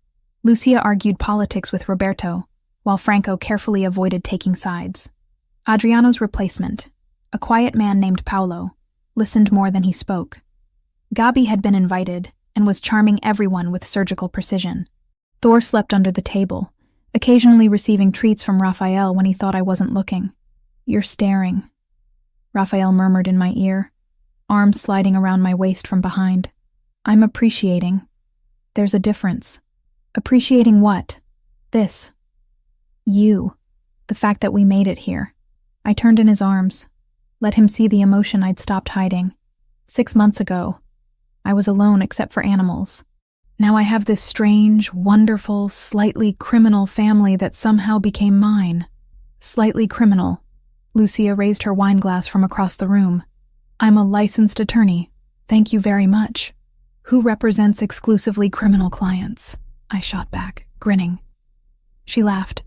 Lucia argued politics with Roberto, while Franco carefully avoided taking sides. Adriano's replacement, a quiet man named Paolo, listened more than he spoke. Gabi had been invited and was charming everyone with surgical precision. Thor slept under the table, occasionally receiving treats from Raphael when he thought I wasn't looking. You're staring, Raphael murmured in my ear, arms sliding around my waist from behind. I'm appreciating. There's a difference. Appreciating what? This. You. The fact that we made it here. I turned in his arms, let him see the emotion I'd stopped hiding. 6 months ago, I was alone except for animals. Now I have this strange, wonderful, slightly criminal family that somehow became mine. Slightly criminal. Lucia raised her wine glass from across the room. I'm a licensed attorney. Thank you very much. Who represents exclusively criminal clients? I shot back, grinning. She laughed,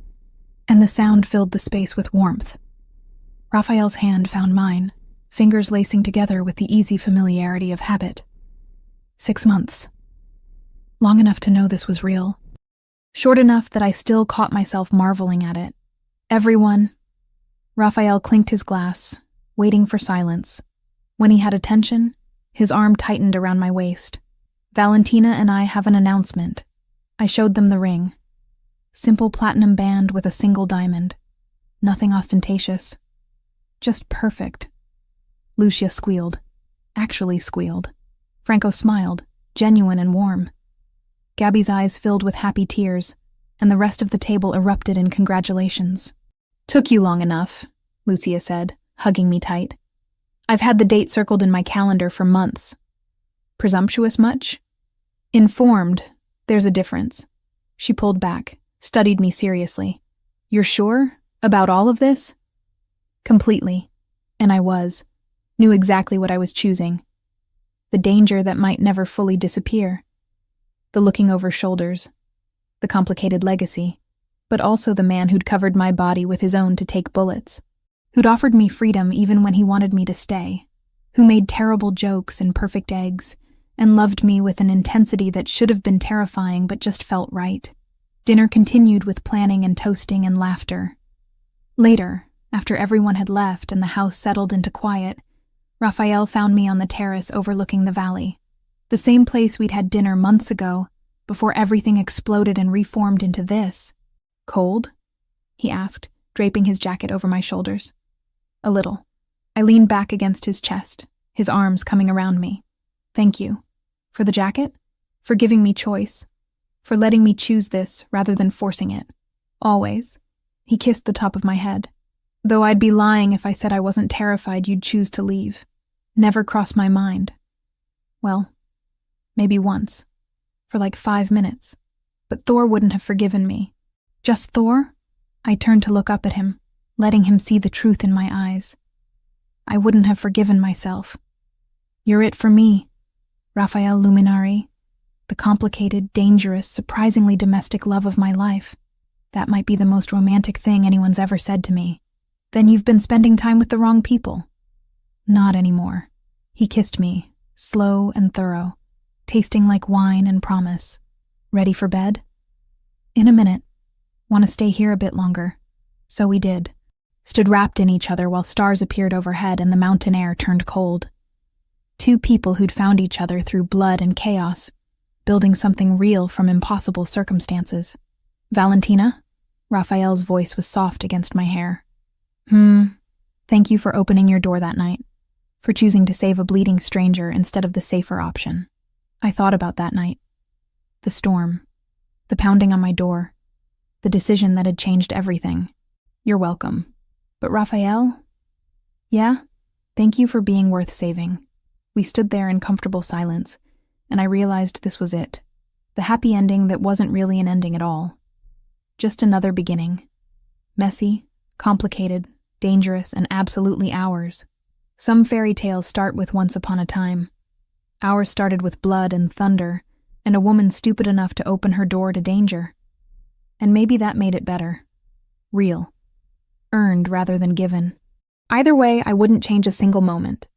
and the sound filled the space with warmth. Raphael's hand found mine, fingers lacing together with the easy familiarity of habit. 6 months. Long enough to know this was real. Short enough that I still caught myself marveling at it. Everyone. Raphael clinked his glass, waiting for silence. When he had attention, his arm tightened around my waist. Valentina and I have an announcement. I showed them the ring. Simple platinum band with a single diamond. Nothing ostentatious. Just perfect. Lucia squealed. Actually squealed. Franco smiled, genuine and warm. Gabby's eyes filled with happy tears, and the rest of the table erupted in congratulations. Took you long enough, Lucia said, hugging me tight. I've had the date circled in my calendar for months. Presumptuous much? Informed. There's a difference. She pulled back, studied me seriously. You're sure? About all of this? Completely. And I was. Knew exactly what I was choosing. The danger that might never fully disappear. The looking over shoulders. The complicated legacy. But also the man who'd covered my body with his own to take bullets. Who'd offered me freedom even when he wanted me to stay. Who made terrible jokes and perfect eggs, and loved me with an intensity that should have been terrifying but just felt right. Dinner continued with planning and toasting and laughter. Later, after everyone had left and the house settled into quiet, Raphael found me on the terrace overlooking the valley. The same place we'd had dinner months ago, before everything exploded and reformed into this. Cold? He asked, draping his jacket over my shoulders. A little. I leaned back against his chest, his arms coming around me. Thank you. For the jacket? For giving me choice. For letting me choose this rather than forcing it. Always. He kissed the top of my head. Though I'd be lying if I said I wasn't terrified you'd choose to leave. Never crossed my mind. Well, maybe once. For like 5 minutes. But Thor wouldn't have forgiven me. Just Thor? I turned to look up at him, letting him see the truth in my eyes. I wouldn't have forgiven myself. You're it for me, Raphael Luminari. The complicated, dangerous, surprisingly domestic love of my life. That might be the most romantic thing anyone's ever said to me. Then you've been spending time with the wrong people. Not anymore. He kissed me, slow and thorough, tasting like wine and promise. Ready for bed? In a minute. Want to stay here a bit longer? So we did. Stood wrapped in each other while stars appeared overhead and the mountain air turned cold. Two people who'd found each other through blood and chaos, building something real from impossible circumstances. Valentina? Raphael's voice was soft against my hair. Thank you for opening your door that night, for choosing to save a bleeding stranger instead of the safer option. I thought about that night. The storm, the pounding on my door, the decision that had changed everything. You're welcome. But Raphael? Yeah, thank you for being worth saving. We stood there in comfortable silence, and I realized this was it. The happy ending that wasn't really an ending at all. Just another beginning. Messy, complicated, dangerous, and absolutely ours. Some fairy tales start with once upon a time. Ours started with blood and thunder, and a woman stupid enough to open her door to danger. And maybe that made it better. Real. Earned rather than given. Either way, I wouldn't change a single moment.